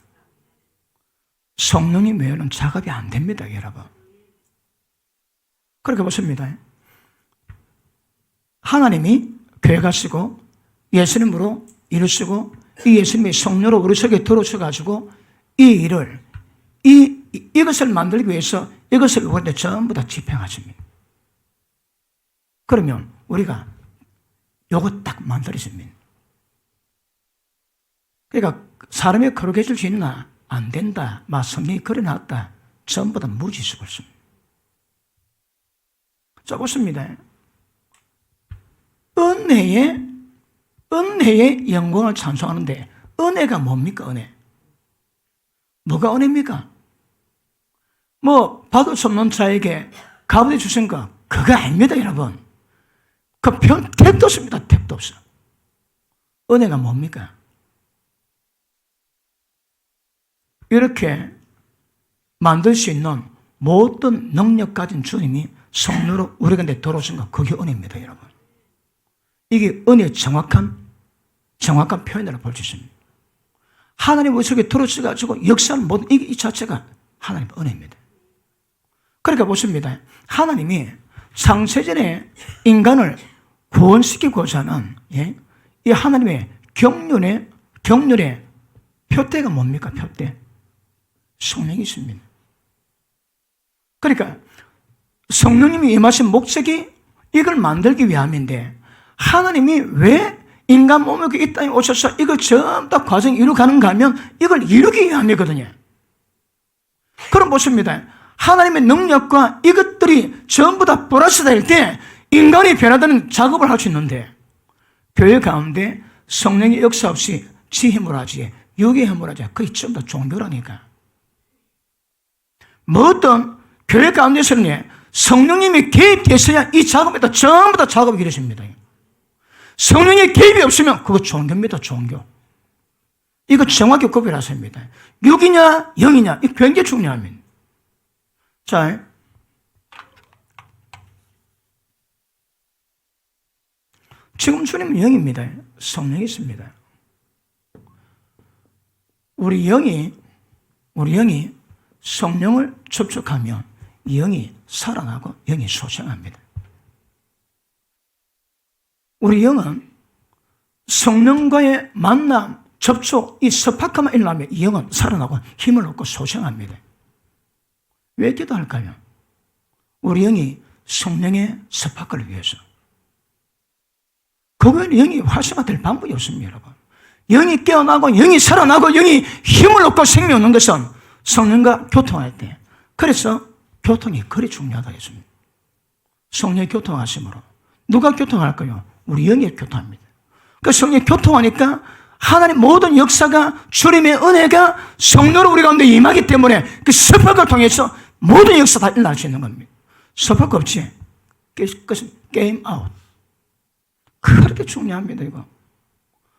성령님 외에는 작업이 안 됩니다, 여러분. 그렇게 보십니다. 하나님이 교회 가시고 예수님으로 이루시고 이 예수님의 성령으로 우리 속에 들어오셔가지고 이 일을 이것을 만들기 위해서 이것을 우리한테 전부 다 집행하십니다. 그러면 우리가 요거 딱 만들어집니다. 그러니까 사람이 그렇게 해줄 수 있나? 안 된다. 막 성경이 그려놨다. 전부 다 무지수고 있습니다. 자, 보십니다. 은혜의 영광을 찬송하는데 은혜가 뭡니까? 은혜. 뭐가 은혜입니까? 받을 수 없는 자에게 값을 주신 거 그거 아닙니다, 여러분. 그 택도 없습니다. 택도 없어. 은혜가 뭡니까? 이렇게 만들 수 있는 모든 능력 가진 주님이 성령으로 우리가 들어오신 거 그게 은혜입니다, 여러분. 이게 은혜의 정확한 표현이라고 볼 수 있습니다. 하나님 우리 속에 들어오셔가지고 역사하는 모든 이 자체가 하나님의 은혜입니다. 그러니까 보십니다. 하나님이 창세전에 인간을 구원시키고자 하는 이 하나님의 경륜의 표대가 뭡니까? 표대. 성령이 있습니다. 그러니까 성령님이 임하신 목적이 이걸 만들기 위함인데 하나님이 왜 인간 몸에 이 땅에 오셔서 이걸 전부 다 과정 이루어가는가 하면 이걸 이루기 위함이거든요. 그럼 보십니다. 하나님의 능력과 이것들이 전부 다 플러스 될 때 인간이 변화되는 작업을 할 수 있는데 교회 가운데 성령의 역사 없이 지 힘으로 하지 육의 힘으로 하지 그게 전부 다 종교라니까. 어떤 교회 가운데서는 성령님이 개입돼서야 이 작업에다 전부 다 작업이 이루어집니다. 성령의 개입이 없으면 그거 종교입니다. 종교. 이거 정확히 구별하셔야 합니다. 육이냐 영이냐 이 굉장히 중요합니다. 자, 지금 주님은 영입니다. 성령이 있습니다. 우리 영이 성령을 접촉하면 영이 살아나고 영이 소생합니다. 우리 영은 성령과의 만남, 접촉, 이 스파크만 일어나면 이 영은 살아나고 힘을 얻고 소생합니다. 왜 기도할까요? 우리 영이 성령의 스파크를 위해서. 그거는 영이 활성화될 방법이 없습니다, 여러분. 영이 깨어나고 영이 살아나고 영이 힘을 얻고 생명을 얻는 것은 성령과 교통할 때. 그래서 교통이 그리 중요하다 했습니다. 성령이 교통하심으로. 누가 교통할까요? 우리 영이 교통합니다. 그 성령이 교통하니까 하나님 모든 역사가 주님의 은혜가 성령으로 우리 가운데 임하기 때문에 그 스파크를 통해서 모든 역사 다 일어날 수 있는 겁니다. 스파크 없이 그것은 게임 아웃. 그렇게 중요합니다, 이거.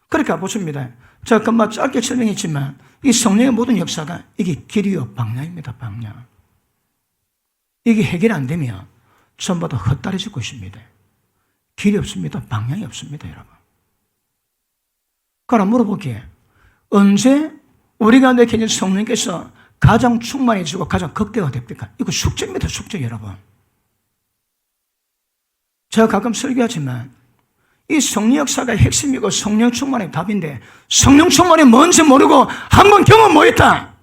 그러니까 보십니다. 제가 금방 짧게 설명했지만 이 성령의 모든 역사가 이게 길이요 방향입니다, 방향. 이게 해결이 안 되면 전부 다 헛다리지고 있습니다. 길이 없습니다. 방향이 없습니다, 여러분. 그럼 물어볼게요. 언제 우리가 느끼는 성령께서 가장 충만해지고 가장 극대화됩니까? 이거 숙제입니다, 숙제, 여러분. 제가 가끔 설교하지만 이 성령 역사가 핵심이고 성령 충만의 답인데 성령 충만이 뭔지 모르고 한번 경험 못했다.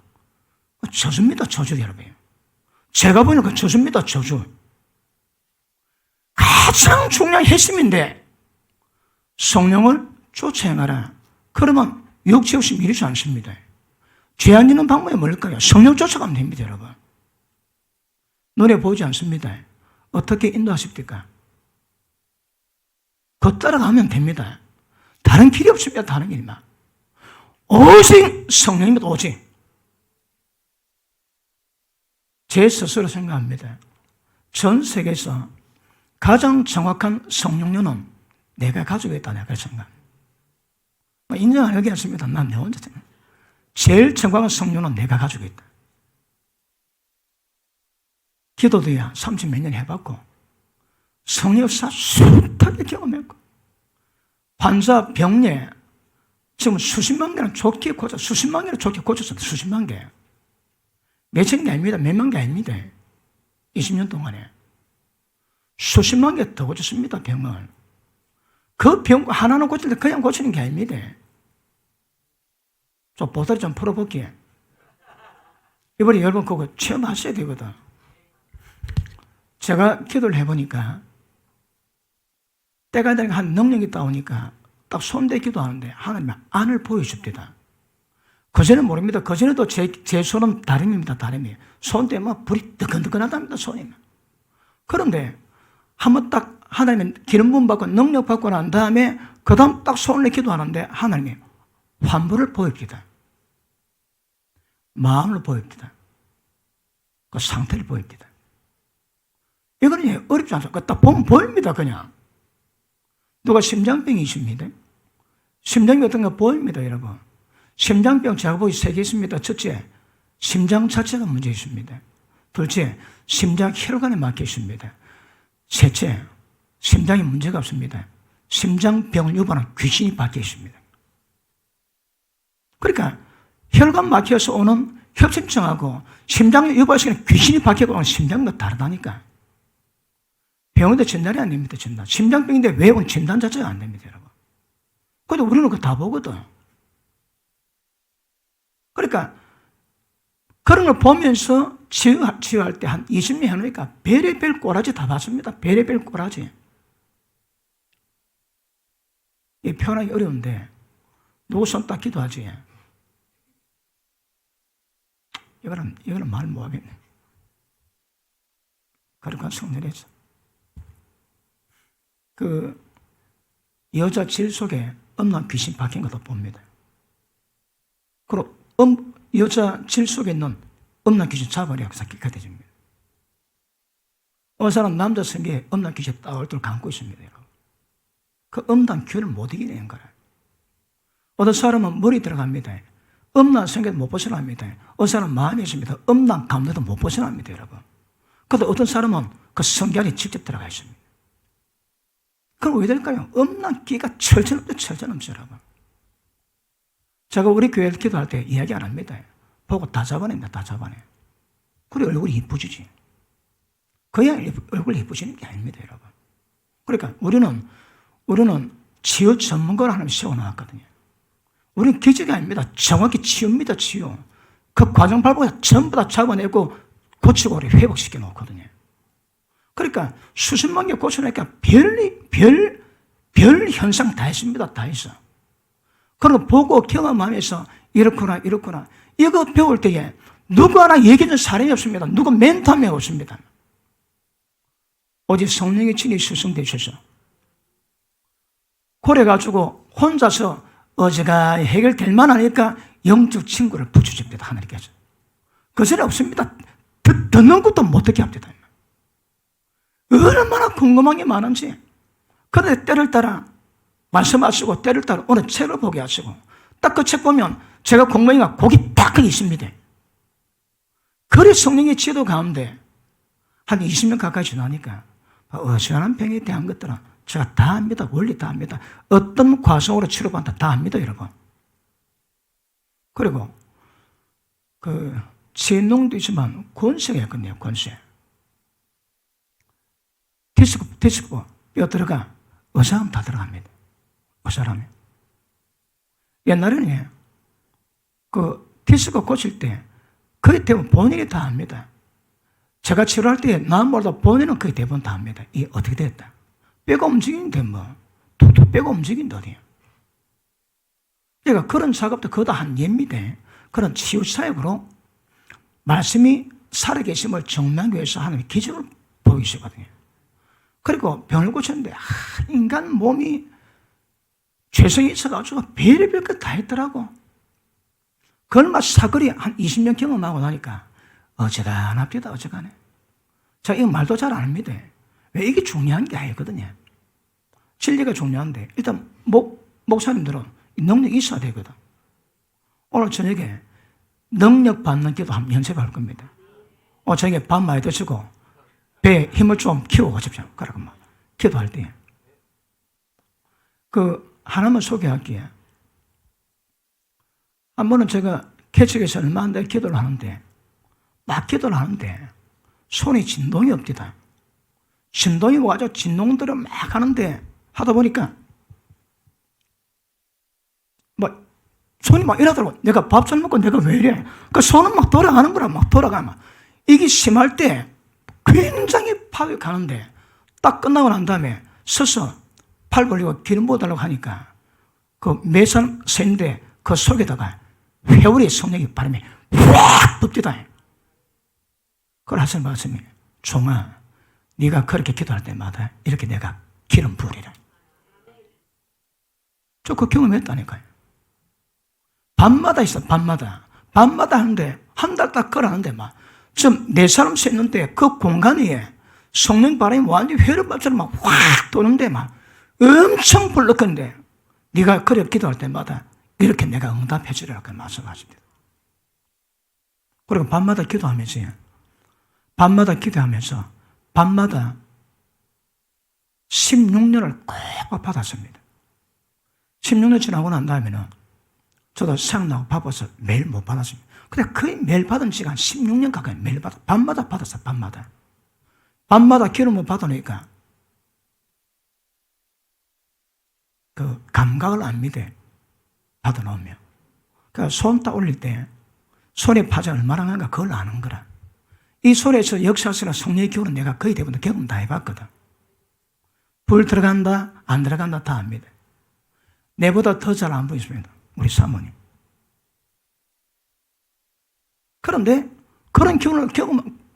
저주입니다, 저주, 여러분. 제가 보니까 저주입니다, 저주. 가장 중요한 핵심인데 성령을 쫓아 행하라. 그러면 육체 없이 미루지 않습니다. 죄 안 짓는 방법이 뭘까요? 성령 쫓아가면 됩니다, 여러분. 눈에 보이지 않습니다. 어떻게 인도하십니까? 그 따라가면 됩니다. 다른 길이 없습니다, 다른 길만. 오직 성령입니다. 오직. 제 스스로 생각합니다. 전 세계에서 가장 정확한 성령론은 내가 가지고 있다, 내가 생각합니다. 인정 안 하겠습니다. 난 내 혼자 생각. 제일 정확한 성령은 내가 가지고 있다. 기도도야 30몇 년 해봤고, 성역사 숱하게 경험했고, 환자 병례 지금 수십만 개는 좋게 고쳐, 수십만 개는 좋게 고쳤습니다. 수십만 개. 몇천 개 아닙니다. 몇만 개 아닙니다. 20년 동안에. 수십만 개 더 고쳤습니다, 병을. 그 병 하나는 고칠 때 그냥 고치는 게 아닙니다. 좀 보따리 좀 풀어볼게요. 이번에 여러분 그거 체험하셔야 되거든. 제가 기도를 해보니까 때가 되니까 한 능력이 따오니까 딱 손대 기도하는데 하나님이 안을 보여줍니다. 그전에는 모릅니다. 그전에도 제 손은 다름입니다. 다름이. 손 대면 불이 뜨끈뜨끈하답니다. 손이. 그런데 한번 딱 하나님의 기름 부음 받고 능력 받고 난 다음에 그 다음 딱 손을 기도하는데 하나님이 환부를 보입니다. 마음을 보입니다. 그 상태를 보입니다. 이거는 어렵지 않습니다. 딱 보면 보입니다. 그냥. 누가 심장병이 있습니다. 심장이 어떤 거 보입니다. 여러분. 심장병 제가 보기 3개 있습니다. 첫째, 심장 자체가 문제 있습니다. 둘째, 심장 혈관에 막혀 있습니다. 셋째, 심장에 문제가 없습니다. 심장병을 유발하는 귀신이 박혀 있습니다. 그러니까 혈관 막혀서 오는 협심증하고 심장을 유발시키는 귀신이 박혀서 오는 심장과 다르다니까. 병원도 진단이 안 됩니다. 진단. 심장병인데 왜 오는 진단 자체가 안 됩니다. 여러분. 근데 우리는 그거 다 보거든. 그러니까 그런 걸 보면서 치유할 때 한 20년 해놓으니까 별의별 꼬라지 다 봤습니다. 별의별 꼬라지. 이 표현하기 어려운데 누구 손 딱 기도하지. 이거는 말 못하겠네. 그러니까 성내려서 그 여자 질 속에 음란 귀신 박힌 것도 봅니다. 그리고 여자 질 속에 있는 음란 귀신 잡아내고 기가 되집니다. 어느 사람 남자 성기에 음란 귀신 딱 얼굴 감고 있습니다. 여러분. 그 음란 귀를 못 이기는 거예요. 어떤 사람은 머리 들어갑니다. 음란 성기도 못 벗어납니다. 어떤 사람은 마음이 있습니다. 음란 감도도 못 벗어납니다. 여러분. 그런데 어떤 사람은 그 성기 안에 직접 들어가 있습니다. 그럼 왜 될까요? 음란 끼가 철저넘죠. 철저넘죠. 여러분. 제가 우리 교회에서 기도할 때 이야기 안 합니다. 보고 다 잡아냅니다. 다 잡아내. 그래 얼굴이 이쁘지지. 그냥 얼굴이 이쁘지는 게 아닙니다. 여러분. 그러니까 우리는 치유 전문가를 하나님 세워놓았거든요. 우리는 기적이 아닙니다. 정확히 치유입니다. 치유. 그 과정 밟고 전부 다 잡아내고 고치고 우리 회복시켜 놓거든요. 그러니까 수십만 개 고쳐내니까 별 현상 다 있습니다. 다 있어. 그리고 보고 경험하면서 이렇구나. 이거 배울 때에 누구 하나 얘기해준 사람이 없습니다. 누구 멘토함이 없습니다. 오직 성령의 친히 수성되셔서 그래가지고 혼자서 어제가 해결될 만하니까 영적 친구를 붙여줍니다. 하나님께서. 그 소리 없습니다. 듣는 것도 못 듣게 합니다. 얼마나 궁금한 게 많은지. 그런데 때를 따라 말씀하시고 때를 따라 오늘 책을 보게 하시고 딱 그 책 보면 제가 공부하니까 거기 딱 있습니다. 그래 성령의 지도 가운데 한 20년 가까이 지나니까 어지간한 병에 대한 것들은 제가 다 압니다. 원리 다 압니다. 어떤 과정으로 치료받는다 다 압니다. 여러분. 그리고 그 재능도 있지만 권세가 있거든요. 권세. 디스크 뼈 들어가 의사하면 다 들어갑니다. 의사라면. 옛날에는 그 디스크 고칠 때 거의 대부분 본인이 다 합니다. 제가 치료할 때 남보다 본인은 거의 대부분 다 합니다. 이게 어떻게 됐다. 뼈가 움직이는데 뭐 툭툭 뼈가 움직인다 어디야. 그러니까 그런 작업도 그다 한 예입니다. 그런 치유 사역으로 말씀이 살아계심을 증명하기 위해서 하나님의 기적을 보이시거든요. 그리고 병을 고쳤는데 인간 몸이 죄성이 있어가지고 별의별 것 다 했더라고. 얼마 사거리 한 20년 경험하고 나니까 어지간합니다. 어지간해. 자, 이거 말도 잘 안 합니다. 왜 이게 중요한 게 아니거든요. 진리가 중요한데 일단 목사님들은 능력이 있어야 되거든. 오늘 저녁에 능력 받는 기도 한번 연습할 겁니다. 저녁에 밥 많이 드시고 배에 힘을 좀 키우고 싶죠. 그러고 막 기도할 때. 하나만 소개할게요. 한 번은 제가 개척에서 얼마 안 돼 기도를 하는데 막 기도를 하는데 손이 진동이 없디다. 진동이 와가지고 진동들을 막 하는데 하다 보니까 막 손이 막 이러더라고. 내가 밥 잘 먹고 내가 왜 이래? 손은 막 돌아가는 거라 막 돌아가. 이게 심할 때 굉장히 파괴 가는데 딱 끝나고 난 다음에 서서 팔 벌리고 기름 부어달라고 하니까 매산 새인데 그 속에다가 회오리 성령이 바람에 확 붓디다. 그걸 하신 말씀이 종아 네가 그렇게 기도할 때마다 이렇게 내가 기름 부으리라. 저 그 경험했다니까요. 밤마다 있어. 밤마다 하는데 한 달 딱 걸어하는데 막 지금 네 사람 셋는데 그 공간 위에 성령 바람이 완전히 회로밥처럼 막 확 도는데 막 엄청 불렀건데 네가 그래 기도할 때마다 이렇게 내가 응답해 주리라고 말씀하십니다. 그리고 밤마다 기도하면서 밤마다 16년을 꼭 받았습니다. 16년 지나고 난 다음에는 저도 생각나고 바빠서 매일 못 받았습니다. 근데 거의 매일 받은 시간 16년 가까이 매일 밤마다 받았어요. 밤마다 기름을 받으니까 그 감각을 압니다. 받아놓으면. 그러니까 손 딱 올릴 때 손의 파장 얼마나 하는가 그걸 아는 거라. 이 손에서 역사스러운 성령의 기운은 내가 거의 대부분 경험 다 해봤거든. 불 들어간다 안 들어간다 다 압니다. 내보다 더 잘 안 보이십니다. 우리 사모님. 그런데 그런 기운을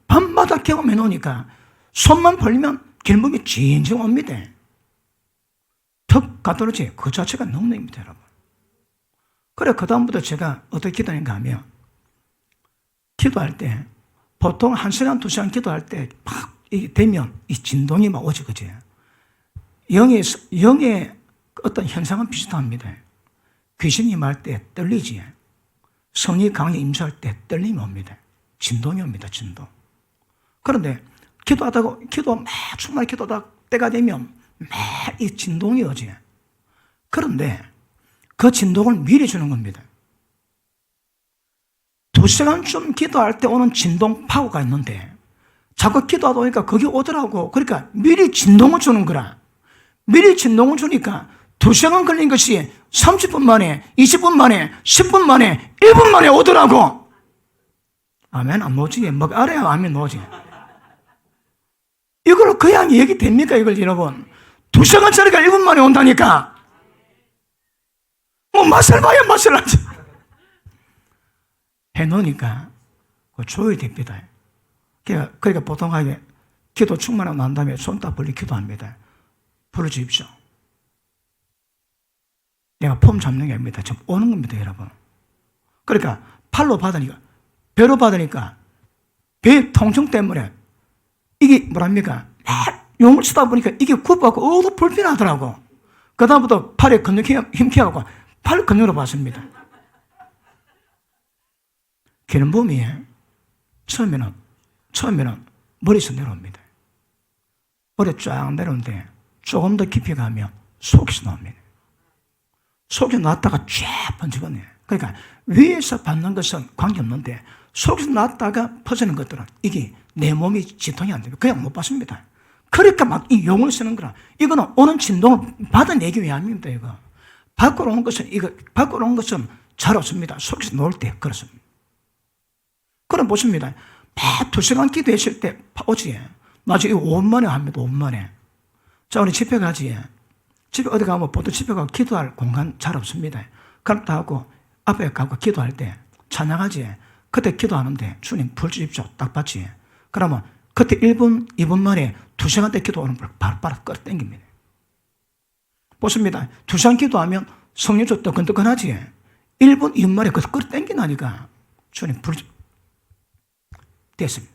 밤마다 경험해 놓으니까 손만 벌리면 길목이 진정 옵니다. 턱 가떨어지 그 자체가 능력입니다, 여러분. 그래, 그다음부터 제가 어떻게 기도하는가 하면 기도할 때 보통 1시간, 2시간 기도할 때 막 이게 되면 이 진동이 막 오지, 그지? 영의 어떤 현상은 비슷합니다. 귀신이 임할 때 떨리지. 성령이 강하게 임수할 때 떨림이 옵니다. 진동이 옵니다, 진동. 그런데 기도 막 충만히 기도하다 때가 되면 막 이 진동이 오지. 그런데 그 진동을 미리 주는 겁니다. 2시간쯤 기도할 때 오는 진동 파워가 있는데 자꾸 기도하다 보니까 거기 오더라고. 그러니까 미리 진동을 주는 거라. 미리 진동을 주니까 2시간 걸린 것이 30분 만에, 20분 만에, 10분 만에, 1분 만에 오더라고. 아멘 안 나오지? 뭐 알아야 아멘 나오지. 이걸 그냥 얘기 됩니까? 이걸 여러분 2시간짜리가 1분 만에 온다니까. 뭐 맛을 봐야 맛을 하지. 해놓으니까 조율이 됩니다. 그러니까 보통 하게 기도 충만하고 난 다음에 손 딱 벌리 기도합니다. 불러주십시오. 내가 폼 잡는 게 아닙니다. 지금 오는 겁니다, 여러분. 그러니까 팔로 받으니까, 배로 받으니까 배 통증 때문에 이게 뭐랍니까? 용을 쓰다 보니까 이게 굽어갖고 불편하더라고. 그 다음부터 팔에 근육 힘켜갖고 팔 근육으로 받습니다. 기름 부음이 처음에는 머리에서 내려옵니다. 머리 쫙 내려오는데 조금 더 깊이 가면 속에서 나옵니다. 속에서 나왔다가 쫙 번지거든요. 그러니까 위에서 받는 것은 관계없는데 속에서 나왔다가 퍼지는 것들은 이게 내 몸이 지통이 안 되면 그냥 못 받습니다. 그러니까 막 이 용을 쓰는 거라. 이거는 오는 진동을 받아내기 위함입니다. 이거 밖으로 오는 것은 잘 없습니다. 속에서 놓을 때 그렇습니다. 그럼 보십니다. 막 2시간 기도했을 때 오지. 나중에 5분 만에 합니다. 5분 만에. 자, 우리 집회 가지. 집에 어디 가면 보통 집에 가고 기도할 공간 잘 없습니다. 그렇다 하고 앞에 가고 기도할 때 찬양하지. 그때 기도하는데 주님 불 주십시오. 딱 받지. 그러면 그때 1분, 2분 만에 2시간 때 기도하는 불 바로 끌어당깁니다. 보십니다. 2시간 기도하면 성령도 뜨끈뜨끈하지. 1분 2분 만에 그것을 끌어당기나니까 주님 불 됐습니다.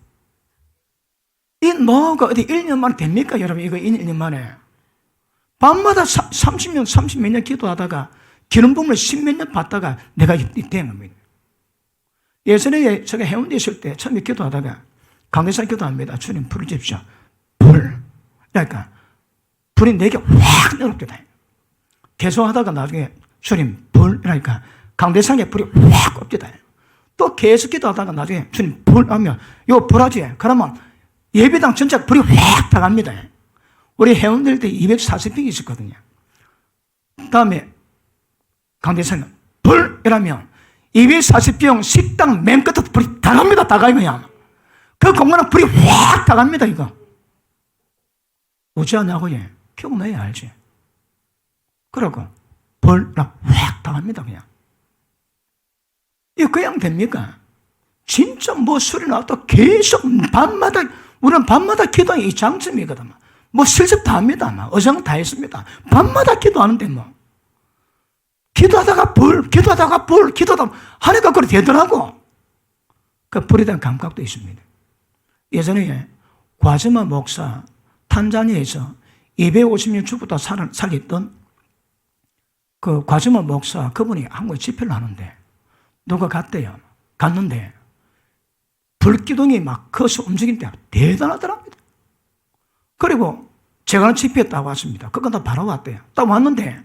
이 노하우가 어디 1년 만에 됩니까, 여러분? 이거 1년 만에. 밤마다 30년, 30몇 년 기도하다가 기름 부음을 10몇 년 받다가 내가 된 겁니다. 예전에 제가 해운대 있을 때 처음에 기도하다가 강대상 기도합니다. 주님 불을 주십시오. 불. 그러니까 불이 내게 확 내려옵니다. 계속 하다가 나중에 주님 불. 그러니까 강대상에 불이 확 옵니다. 또 계속 기도하다가 나중에 주님 불 하면 이거 불하지. 그러면 예배당 전체 불이 확 나갑니다. 우리 해운대 때 240평이 있었거든요. 다음에 강대상은 불 이라면 240평 식당 맨 끝에 불이 다 갑니다. 다 가요. 그냥 그 공간은 불이 확 다 갑니다. 이거 우지하냐고 예. 경험해야 알지. 그러고 불락 확 다 갑니다. 그냥 이거 그냥 됩니까? 진짜 뭐 소리 나왔다 계속 밤마다 우리는 밤마다 기도하는 이 장점이거든. 뭐 실습 다 합니다. 어장 다 했습니다. 밤마다 기도하는데 뭐 기도하다가 불, 기도하다가 불, 기도하다가 하니까 그렇게 되더라고. 그 불에 대한 감각도 있습니다. 예전에 과즈마 목사 탄자니아에서 250년 전부터 살렸던 그 과즈마 목사 그분이 한국에 집회를 하는데 누가 갔대요. 갔는데 불기둥이 막 커서 움직일 때 대단하더랍니다. 그리고 제가 집회에 딱 왔습니다. 그건 다 바로 왔대요. 딱 왔는데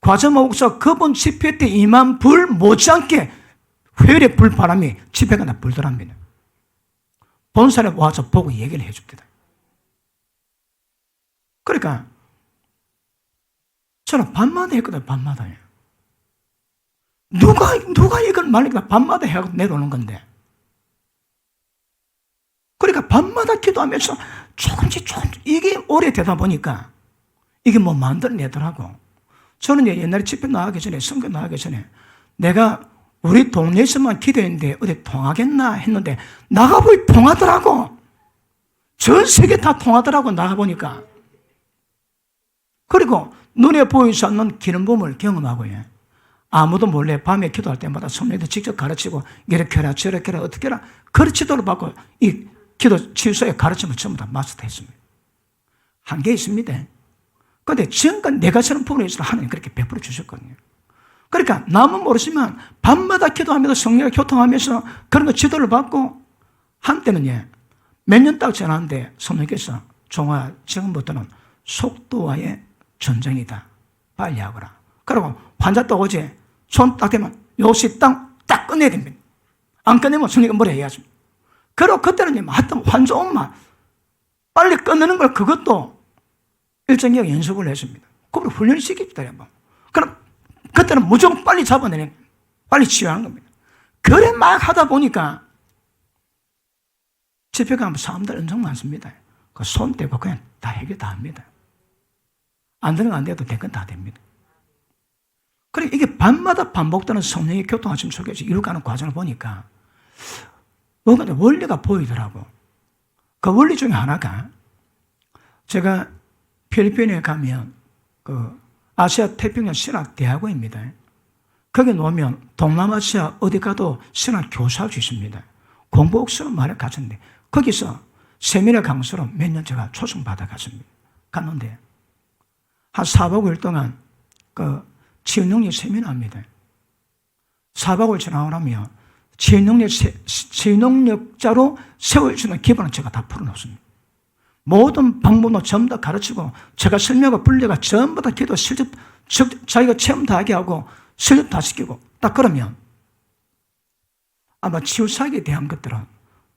과즈마 목사 그분 집회 때 임한 불 못지않게 회열의 불바람이 집회가 다 불더랍니다. 본 사람 와서 보고 얘기를 해줍니다. 그러니까 저는 밤마다 했거든요. 밤마다요. 누가 이걸 말리니까 밤마다 해고 내려오는 건데. 그러니까 밤마다 기도하면서 조금씩 이게 오래되다 보니까 이게 뭐 만들어내더라고. 저는 옛날에 집회 나가기 전에 선교 나가기 전에 내가 우리 동네에서만 기도했는데 어디 통하겠나 했는데 나가보니 통하더라고. 전 세계 다 통하더라고 나가보니까. 그리고 눈에 보이지 않는 기름 부음을 경험하고요. 아무도 몰래 밤에 기도할 때마다 성령도 직접 가르치고 이렇게 해라 저렇게 해라 어떻게 해라 가르치도록 받고 이 기도 치유소의 가르침을 전부 다 마스터했습니다. 한계 있습니다. 그런데 지금까지 내가 저런 부분에 있어서 하나님 그렇게 베풀어 주셨거든요. 그러니까 남은 모르지만 밤마다 기도하면서 성령과 교통하면서 그런 거 지도를 받고 한때는 몇 년 딱 지났는데 성령께서 종아 지금부터는 속도와의 전쟁이다. 빨리 하거라. 그리고 환자 또 오지 손 딱 대면 요시 딱 끝내야 됩니다. 안 끝내면 성령이 뭐라 해야지. 그리고 그때는 하여튼 환자 엄마 빨리 끝내는 걸 그것도 일정기간 연습을 했습니다. 그걸 훈련시킵니다. 그럼 그때는 무조건 빨리 잡아내는 빨리 치유하는 겁니다. 그래 막 하다 보니까 집회 가면 사람들 엄청 많습니다. 그 손 떼고 그냥 다 해결 다 합니다. 안 되는 거 안 돼도 된 건 다 됩니다. 그래 이게 밤마다 반복되는 성령의 교통하심 속에서 이루어가는 과정을 보니까 뭔가 원리가 보이더라고. 그 원리 중에 하나가 제가 필리핀에 가면 그 아시아 태평양 신학대학원입니다. 거기 놓으면 동남아시아 어디 가도 신학 교사할 수 있습니다. 공부 억수로 말을 가졌는데 거기서 세미나 강사로 몇 년 제가 초청받아 갔습니다. 갔는데 한 4박 5일 동안 그 치유능력 세미나입니다. 4박 5일 지나고 나면 치유능력자로 세울 수 있는 기반을 제가 다 풀어놓습니다. 모든 방법도 전부 다 가르치고 제가 설명과 분리가 전부 다 기도 실습 자기가 체험 다 하게 하고 실습 다 시키고 딱 그러면 아마 치유사역에 대한 것들은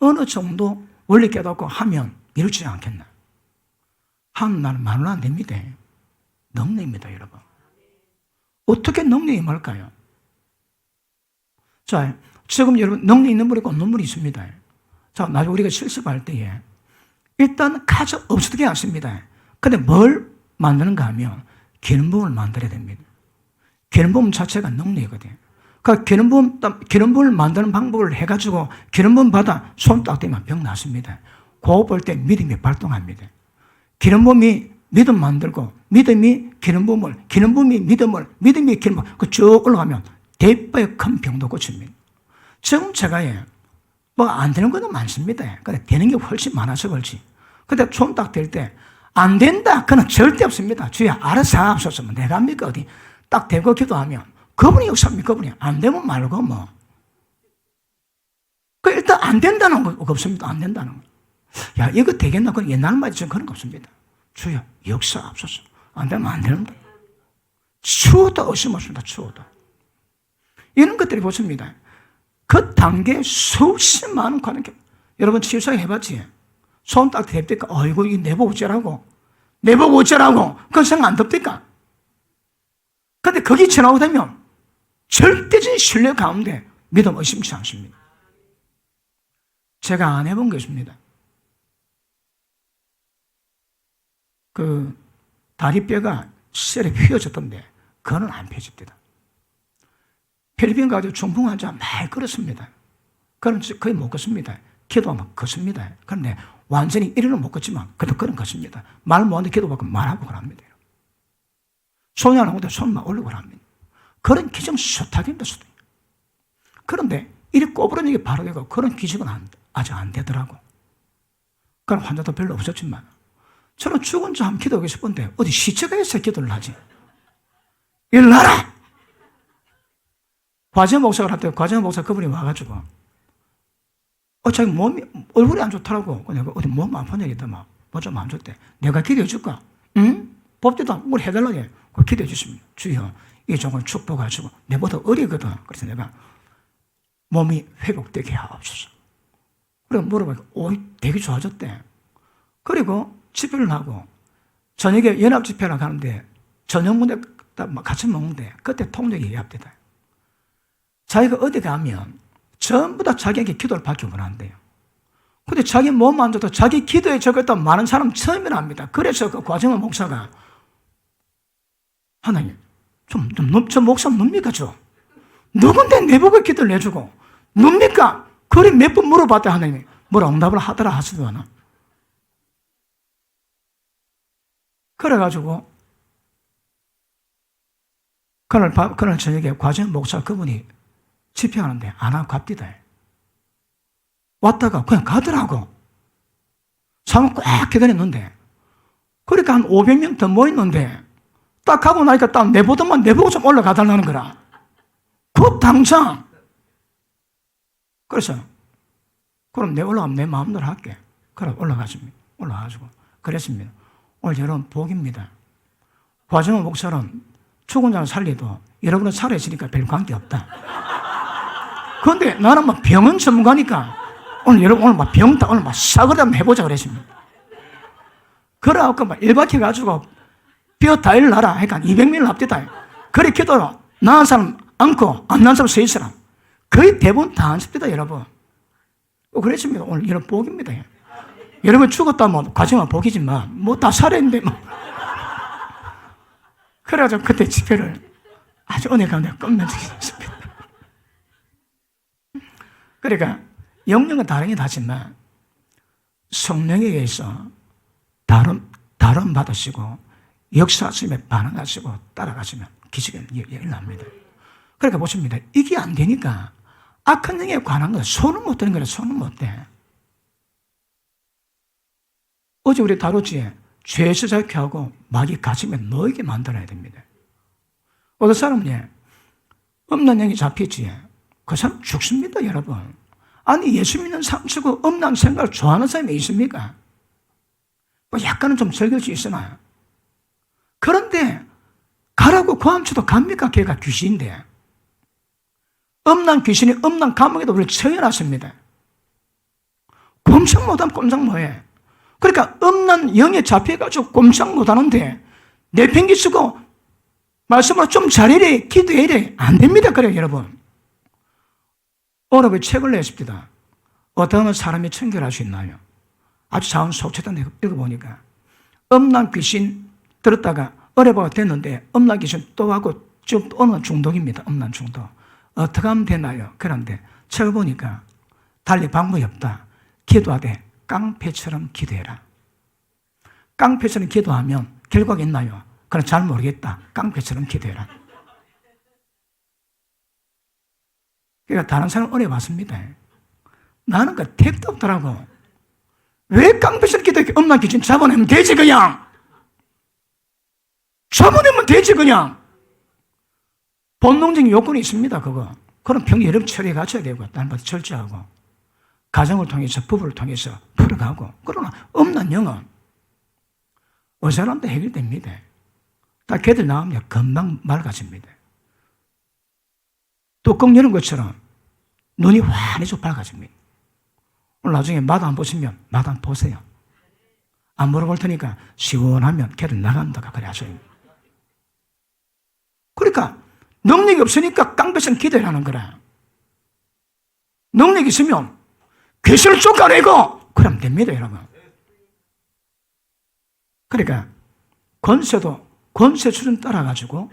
어느 정도 원리 깨닫고 하면 이루지 않겠나. 한 날은 말은 안 됩니다. 능력입니다, 여러분. 어떻게 능력이 뭘까요? 자, 지금 여러분 능력 있는 분이 있고 없는 분이 있습니다. 자, 나중에 우리가 실습할 때에 일단 가장 없어도 않습니다. 근데 뭘 만드는가 하면 기름 부음을 만들어야 됩니다. 기름 부음 자체가 능력이거든요. 그러니까 기름 부음을 만드는 방법을 해가지고 기름 부음 받아 손 딱 대면 병 났습니다. 그거 볼 때 믿음이 발동합니다. 기름 부음이 믿음 만들고 믿음이 기름 부음을, 기름 부음이 믿음을, 믿음이 기름 부음을 쭉 올라가면 대파의 큰 병도 고칩니다. 지금 제가 뭐 안 되는 것도 많습니다. 근데 되는 게 훨씬 많아서 그렇지. 근데 손 딱 댈 때 안 된다. 그는 절대 없습니다. 주여 알아서 하옵소서. 내가 합니까? 어디 딱 대고 기도하면 그분이 역사합니까? 그분이 안 되면 말고 뭐. 그 일단 안 된다는 거 없습니다. 안 된다는 거. 야 이거 되겠나? 그건 옛날 말이죠. 그런 거 없습니다. 주여 역사하옵소서. 안 되면 안 되는 거. 추워도 의심없습니다. 추워도. 이런 것들이 보십니다. 그 단계에 수십 많은 과정. 여러분 치유사에 해봤지? 손 딱 댑니까? 어이구, 이거 내보고 어쩌라고? 내보고 어쩌라고? 그건 생각 안 듭니까? 근데 거기 지나고 되면 절대적인 신뢰 가운데 믿음 의심치 않습니다. 제가 안 해본 게 있습니다. 그 다리뼈가 셀에 휘어졌던데 그거는 안 펴집니다. 필리핀 가서 중풍 환자 많이 걸었습니다. 그럼 거의 못 걷습니다. 기도하면 걷습니다. 그런데 완전히 이리는 못 걷지만 그래도 그런 걷습니다. 말 못하는데 기도받고 말하고 그럽니다. 손이 안 오는데 손만 올리고 그럽니다. 그런 기적 수탁입니다. 수탁. 그런데 이리 꼬부러지게 바로 되고 그런 기적은 아직 안 되더라고. 그런 환자도 별로 없었지만 저는 죽은 자 한번 기도하고 싶은데 어디 시체가 있어야 기도를 하지. 일어나라! 과정 목사가 할때 과정 목사 그분이 와가지고 자기 몸이 얼굴이 안 좋더라고. 내가 어디 몸 아픈 일 있다 뭐 좀 안 좋대. 내가 기도해 줄까? 응? 법대도 뭘 해달라고 기도해 주십니다. 주여 이 종을 축복하시고 내보다 어리거든. 그래서 내가 몸이 회복되게 하옵소서. 그리고 물어보니까 되게 좋아졌대. 그리고 집회를 하고 저녁에 연합 집회를 가는데 저녁 무대 같이 먹는데 그때 통역이 예약되다. 자기가 어디 가면 전부 다 자기에게 기도를 받기 원한대요. 근데 자기 몸 안 좋다 자기 기도에 적었다 많은 사람 처음이라 합니다. 그래서 그 과정의 목사가 하나님 저 목사 뭡니까 저? 누군데 내보고 기도를 내주고 뭡니까? 그래 몇 번 물어봤다 하나님이 뭐라 응답을 하더라 하시도 않아. 그래가지고 그날 저녁에 과정 목사 그분이 집회하는데 안 하고 갑디다. 왔다가 그냥 가더라고. 사람 꽉 기다렸는데 그러니까 한 500명 더 모였는데 딱 가고 나니까 딱 내보고 좀 올라가달라는 거라. 그 당장. 그래서 그럼 내 올라가면 내 마음대로 할게. 그래 올라가십니다. 올라가지고 그랬습니다. 오늘 여러분 복입니다. 과정의 목사는 죽은 자를 살리도 여러분은 살아있으니까 별 관계없다. 그런데 나는 막 병원 전문가니까 오늘 막 병다 오늘 막 사거리 한번 해보자 그랬습니다. 그래갖고 막 일박해가지고 뼈 다 일나라 하니까 200명을 합디다. 그래 기도로 나은 사람 않고 안 나은 사람 서 있으라. 거의 대부분 다 안습니다 여러분. 그랬습니다. 오늘 여러분 복입니다. 여러분 죽었다면 과정은 복이지만 뭐 다 살아있는데 뭐. 그래가지고 그때 집회를 아주 은혜 가운데 끝맺게 했습니다. 그러니까 영령은 다르긴 하지만 성령에 의해서 다른 받으시고 역사심에 반응하시고 따라가시면 기적이 일어납니다. 그러니까 보십니다. 이게 안 되니까 악한 영에 관한 거 손은 못 대는 거라 손은 못 대. 어제 우리 다뤘지 죄에서 자유케 하고 마귀 가슴에 놓이게 만들어야 됩니다. 어떤 사람은 없는 영이 잡히지 그 사람 죽습니다 여러분. 아니 예수 믿는 사람 치고 없는 생각을 좋아하는 사람이 있습니까? 뭐 약간은 좀 즐길 수 있으나 그런데 가라고 고함쳐도 갑니까? 걔가 귀신인데 없는 귀신이 없는 감옥에도 우리를 처해놨습니다. 꼼짝 못하면 꼼짝 못해. 그러니까 없는 영에 잡혀가지고 꼼짝 못하는데 내팽개 쓰고 말씀으로 좀 잘해래 기도해래 안 됩니다. 그래요 여러분. 오늘 그 책을 냈습니다. 어떤 사람이 청결할 수 있나요? 아주 자원 속체단 읽어보니까 음란 귀신 들었다가 어려봐가 됐는데 음란 귀신 또 하고 쭉 오는 중독입니다. 음란 중독. 어떻게 하면 되나요? 그런데 책을 보니까 달리 방법이 없다. 기도하되 깡패처럼 기도해라. 깡패처럼 기도하면 결과가 있나요? 그건 잘 모르겠다. 깡패처럼 기도해라. 그러니까 다른 사람 은혜 받습니다. 나는 그 택도 없더라고. 왜 깡패처럼 기도해? 엄마 기준 잡아내면 되지, 그냥. 잡아내면 되지, 그냥. 본능적인 요건이 있습니다, 그거. 그럼 평균 여름 처리해 갖춰야 되고, 날마다 절제하고, 가정을 통해서, 부부를 통해서 풀어가고. 그러나, 없는 영은 어사람도 해결됩니다. 딱 걔들 나오면 금방 맑아집니다. 뚜껑 여는 것처럼 눈이 환해져 밝아집니다. 오늘 나중에 마당 보시면 마당 보세요. 안 물어볼 테니까 시원하면 걔들 나간다가 그래 하셔요. 그러니까 능력이 없으니까 깡패처럼 기도를 하는 거라. 능력이 있으면 귀신을 쫓아내고 그러면 됩니다, 여러분. 그러니까 권세도 권세 수준 따라가지고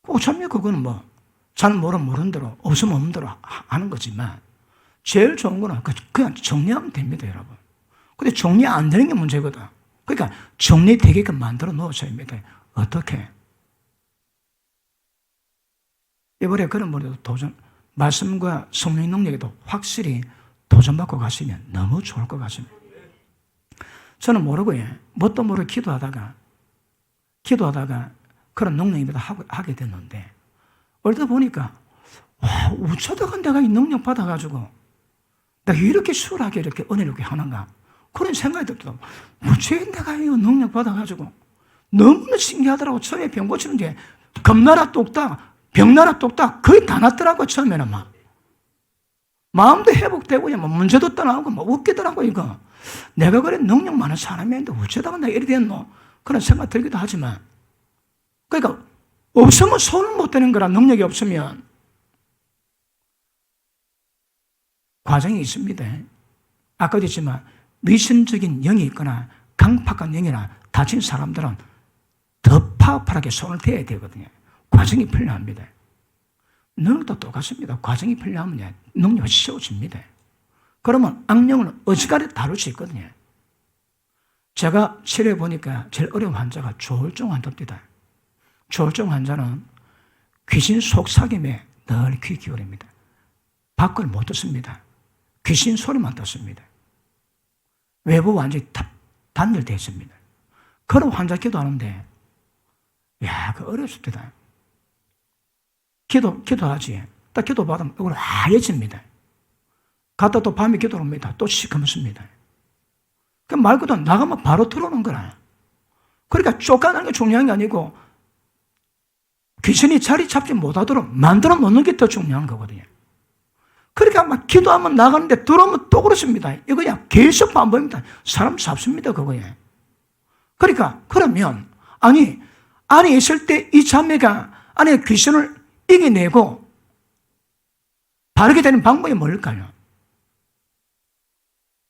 어차피 그거는 뭐 잘 모르는 대로 없으면 없는 대로 하는 거지만 제일 좋은 거는 그냥 정리하면 됩니다, 여러분. 근데 정리 안 되는 게 문제거든. 그러니까 정리되게끔 만들어 놓으셔야 합니다. 어떻게? 이번에 그런 분들도 도전, 말씀과 성령 능력에도 확실히 도전받고 가시면 너무 좋을 것 같습니다. 저는 모르고, 뭣도 모르고 기도하다가 그런 능력입니다 하게 됐는데, 얼다 보니까, 와, 어쩌다가 내가 이 능력 받아가지고, 내가 이렇게 수월하게 이렇게 은혜롭게 하는가? 그런 생각이 들더라고. 어째 내가 이 능력 받아가지고, 너무나 신기하더라고. 처음에 병 고치는 게, 겁나라 뚝딱, 병나라 뚝딱, 거의 다 났더라고, 처음에는 막. 마음도 회복되고, 뭐 문제도 떠나고, 뭐 웃기더라고, 이거. 내가 그래 능력 많은 사람인데 어쩌다가 내가 이리 됐노? 그런 생각 들기도 하지만, 그러니까 없으면 손을 못 대는 거라. 능력이 없으면 과정이 있습니다. 아까도 했지만 위선적인 영이 있거나 강팍한 영이나 다친 사람들은 더 파워풀하게 손을 대야 되거든요. 과정이 필요합니다. 능력도 똑같습니다. 과정이 필요하면 능력이 세워집니다. 그러면 악령을 어지간히 다룰 수 있거든요. 제가 치료해 보니까 제일 어려운 환자가 조울증 환자입니다. 조울증 환자는 귀신 속삭임에 늘 귀 기울입니다. 밖을 못 듣습니다. 귀신 소리만 듣습니다. 외부 완전히 단절되어 있습니다. 그런 환자 기도하는데, 야, 그 어렵습니다. 기도하지. 딱 기도 받으면 얼굴 하얘집니다. 갔다 또 밤에 기도를 합니다. 또 시커멓습니다. 그 말 그대로 나가면 바로 들어오는 거라. 그러니까 쫓아내는 게 중요한 게 아니고 귀신이 자리 잡지 못하도록 만들어 놓는 게 더 중요한 거거든요. 그러니까 막 기도하면 나가는데 들어오면 또 그렇습니다. 이거 그냥 계속 반복입니다. 사람 잡습니다, 그거에. 그러니까, 그러면, 안에 있을 때 이 자매가 안에 귀신을 이겨내고 바르게 되는 방법이 뭘까요?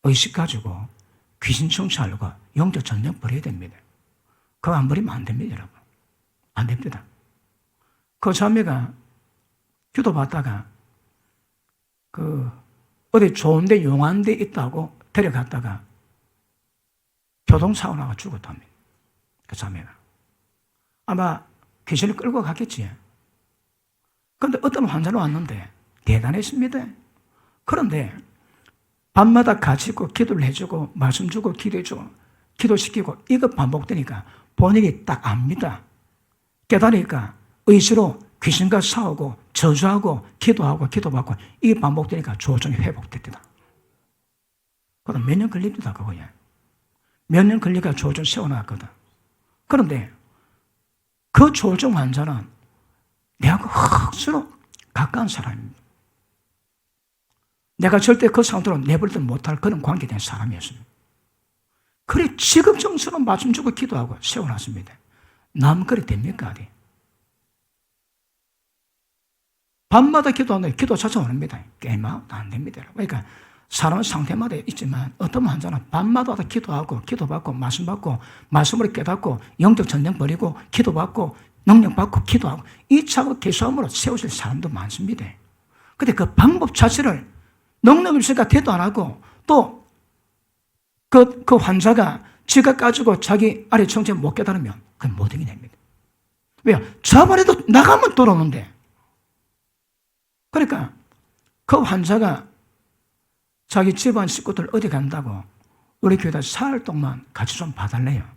의식 가지고 귀신 청취하려고 영적 전력 버려야 됩니다. 그거 안 버리면 안 됩니다, 여러분. 안 됩니다. 그 자매가 기도받다가 어디 좋은데 용한 데 있다고 데려갔다가 교통사고 나가 죽었답니다. 그 자매가. 아마 귀신을 끌고 갔겠지. 그런데 어떤 환자로 왔는데 대단했습니다. 그런데 밤마다 같이 있고 기도를 해주고 말씀 주고 기도해주고 기도시키고 이거 반복되니까 본인이 딱 압니다. 깨달으니까 의지로 귀신과 싸우고 저주하고 기도하고 기도받고 이게 반복되니까 조증이 회복됐다. 그럼 몇 년 걸립니다, 그거야. 몇 년 걸리니까 조증 세워놨거든. 그런데 그 조증 환자는 내하고 흙수로 가까운 사람입니다. 내가 절대 그 상태로 내버리지 못할 그런 관계된 사람이었습니다. 그래 지극정성으로 말씀 주고 기도하고 세워놨습니다. 남 그리 됩니까? 어디? 밤마다 기도하는데 기도 자체가 옵니다. 게임아웃 안 됩니다. 그러니까 사람은 상태마다 있지만 어떤 환자는 밤마다 기도하고 기도받고 말씀 받고 말씀으로 깨닫고 영적 전쟁 버리고 기도받고 능력 받고 기도하고 이 차고 계속함으로 세우실 사람도 많습니다. 근데 그 방법 자체를 능력이 있으니까 대도 안 하고 또 그 환자가 지가 가지고 자기 아래 정체 못 깨달으면 그건 못 이겨냅니다. 왜요? 저번에도 나가면 돌아오는데 그러니까 그 환자가 자기 집안 식구들 어디 간다고 우리 교회에다 4일 동안 같이 좀 봐달래요.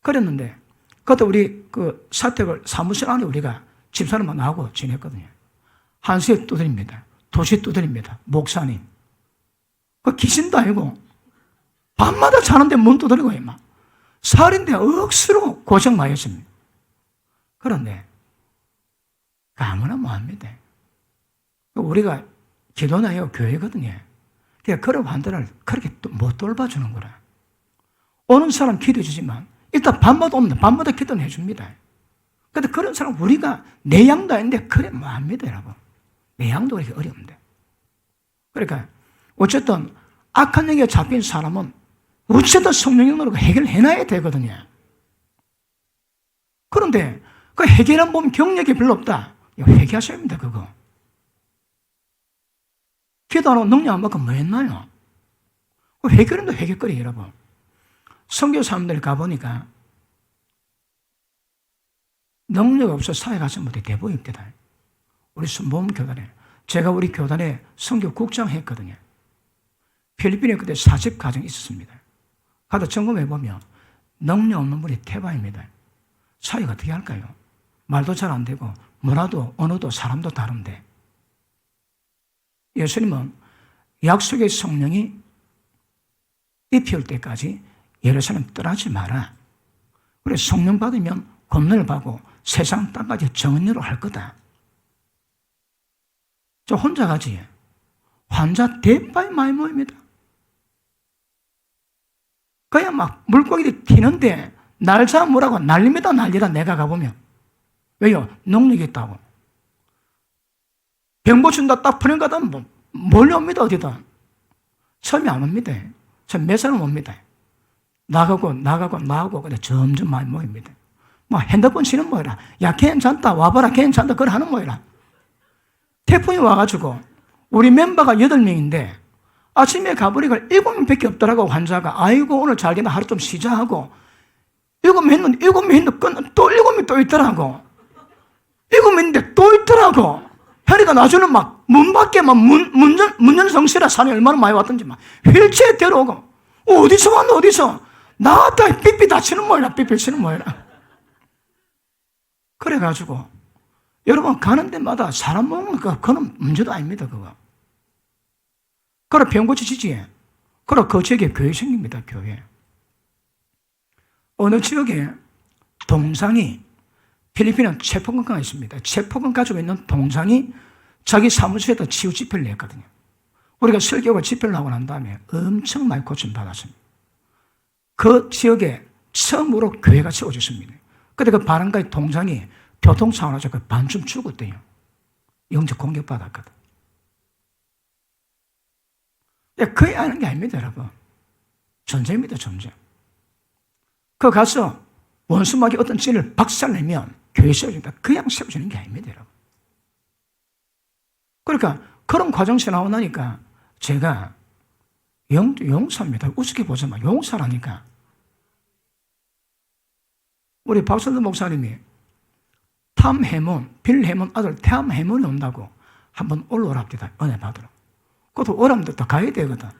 그랬는데 그때 우리 그 사택을 사무실 안에 우리가 집사람만 나하고 지냈거든요. 1시에 두드립니다. 2시에 두드립니다. 목사님. 그 귀신도 아니고 밤마다 자는데 문 두드리고 막 살인데 억수로 고생 많이 했습니다. 그런데 아무나 뭐합니다. 우리가 기도는 아니고 교회거든요. 그러니까 그런 환자를 그렇게 못 돌봐주는 거라. 오는 사람 기도해 주지만 일단 밤마다 옵니다. 밤마다 기도는 해줍니다. 근데 그런 사람 우리가 내 양도 아닌데 그래 뭐합니다, 여러분. 내 양도 그렇게 어려운데. 그러니까 어쨌든 악한 영에 잡힌 사람은 어쨌든 성령으로 해결해놔야 되거든요. 그런데 그 해결한 보면 경력이 별로 없다. 회개하셔야 합니다, 그거. 기도 안 하고 능력 안 받고 뭐 했나요? 회개는 회개거리, 여러분. 선교 사람들 가보니까 능력 없어 사회 가서 못해 대보입니다. 우리 순복음 교단에. 제가 우리 교단에 선교 국장 했거든요. 필리핀에 그때 40 가정이 있었습니다. 가서 점검해보면 능력 없는 분이 태반입니다. 사회가 어떻게 할까요? 말도 잘 안 되고 문화도 언어도 사람도 다른데 예수님은 약속의 성령이 입혀올 때까지 예루살렘 떠나지 마라. 그래 성령 받으면 권능을 받고 세상 땅까지 정언으로 할 거다. 저 혼자 가지. 환자 대파이 많이 모입니다. 그냥 막 물고기들이 튀는데 날 잡으라고 난립니다. 난리다 내가 가보면. 왜요? 능력이 있다고. 병 고친다 딱 푸는 거다 몰려옵니다. 어디다. 처음에 안 옵니다. 처음 몇 사람 옵니다. 나가고 근데 점점 많이 모입니다. 뭐 핸드폰 치는 모이라. 야 괜찮다 와봐라 괜찮다 그걸 하는 모이라. 태풍이 와가지고 우리 멤버가 8명인데 아침에 가보니까 7명밖에 없더라고. 환자가. 아이고 오늘 잘 되나 하루 좀 쉬자 하고 7명 했는데 또 7명 또 있더라고. 7명인데 또 있더라고. 그러니까 나중에는 막 문 밖에 막 문전 성실한 산에 얼마나 많이 왔던지 막 휠체어 데려오고 어디서 왔노 어디서 나왔다 삐삐 다치는 모이라 삐삐 치는 모이라. 그래가지고 여러분 가는 데마다 사람 먹는 거 그건 문제도 아닙니다. 그거. 그래 병 고치시지. 그래 그 지역에 교회 생깁니다. 교회. 어느 지역에 동상이 필리핀은 체포건가가 있습니다. 체포건 가지고 있는 동상이 자기 사무실에다 치유 집회를 냈거든요. 우리가 설교가 집회를 하고 난 다음에 엄청 많이 고침받았습니다. 그 지역에 처음으로 교회가 세워졌습니다. 그때 그 바람가의 동상이 교통사고나서 그 반쯤 죽었대요. 영적 공격받았거든. 거의 아는 게 아닙니다, 여러분. 존재입니다, 존재. 그 가서 원수막이 어떤 진을 박살내면 교회 세워진다. 그냥 세워지는 게 아닙니다, 여러분. 그러니까 그런 과정에서 나오고 나니까 제가 용사입니다. 우습게 보자마 용사라니까. 우리 박선도 목사님이 빌 해몬 아들 탐 해몬이 온다고 한번 올라오랍니다. 은혜 받으러. 그것도 오라면 또 가야 되거든.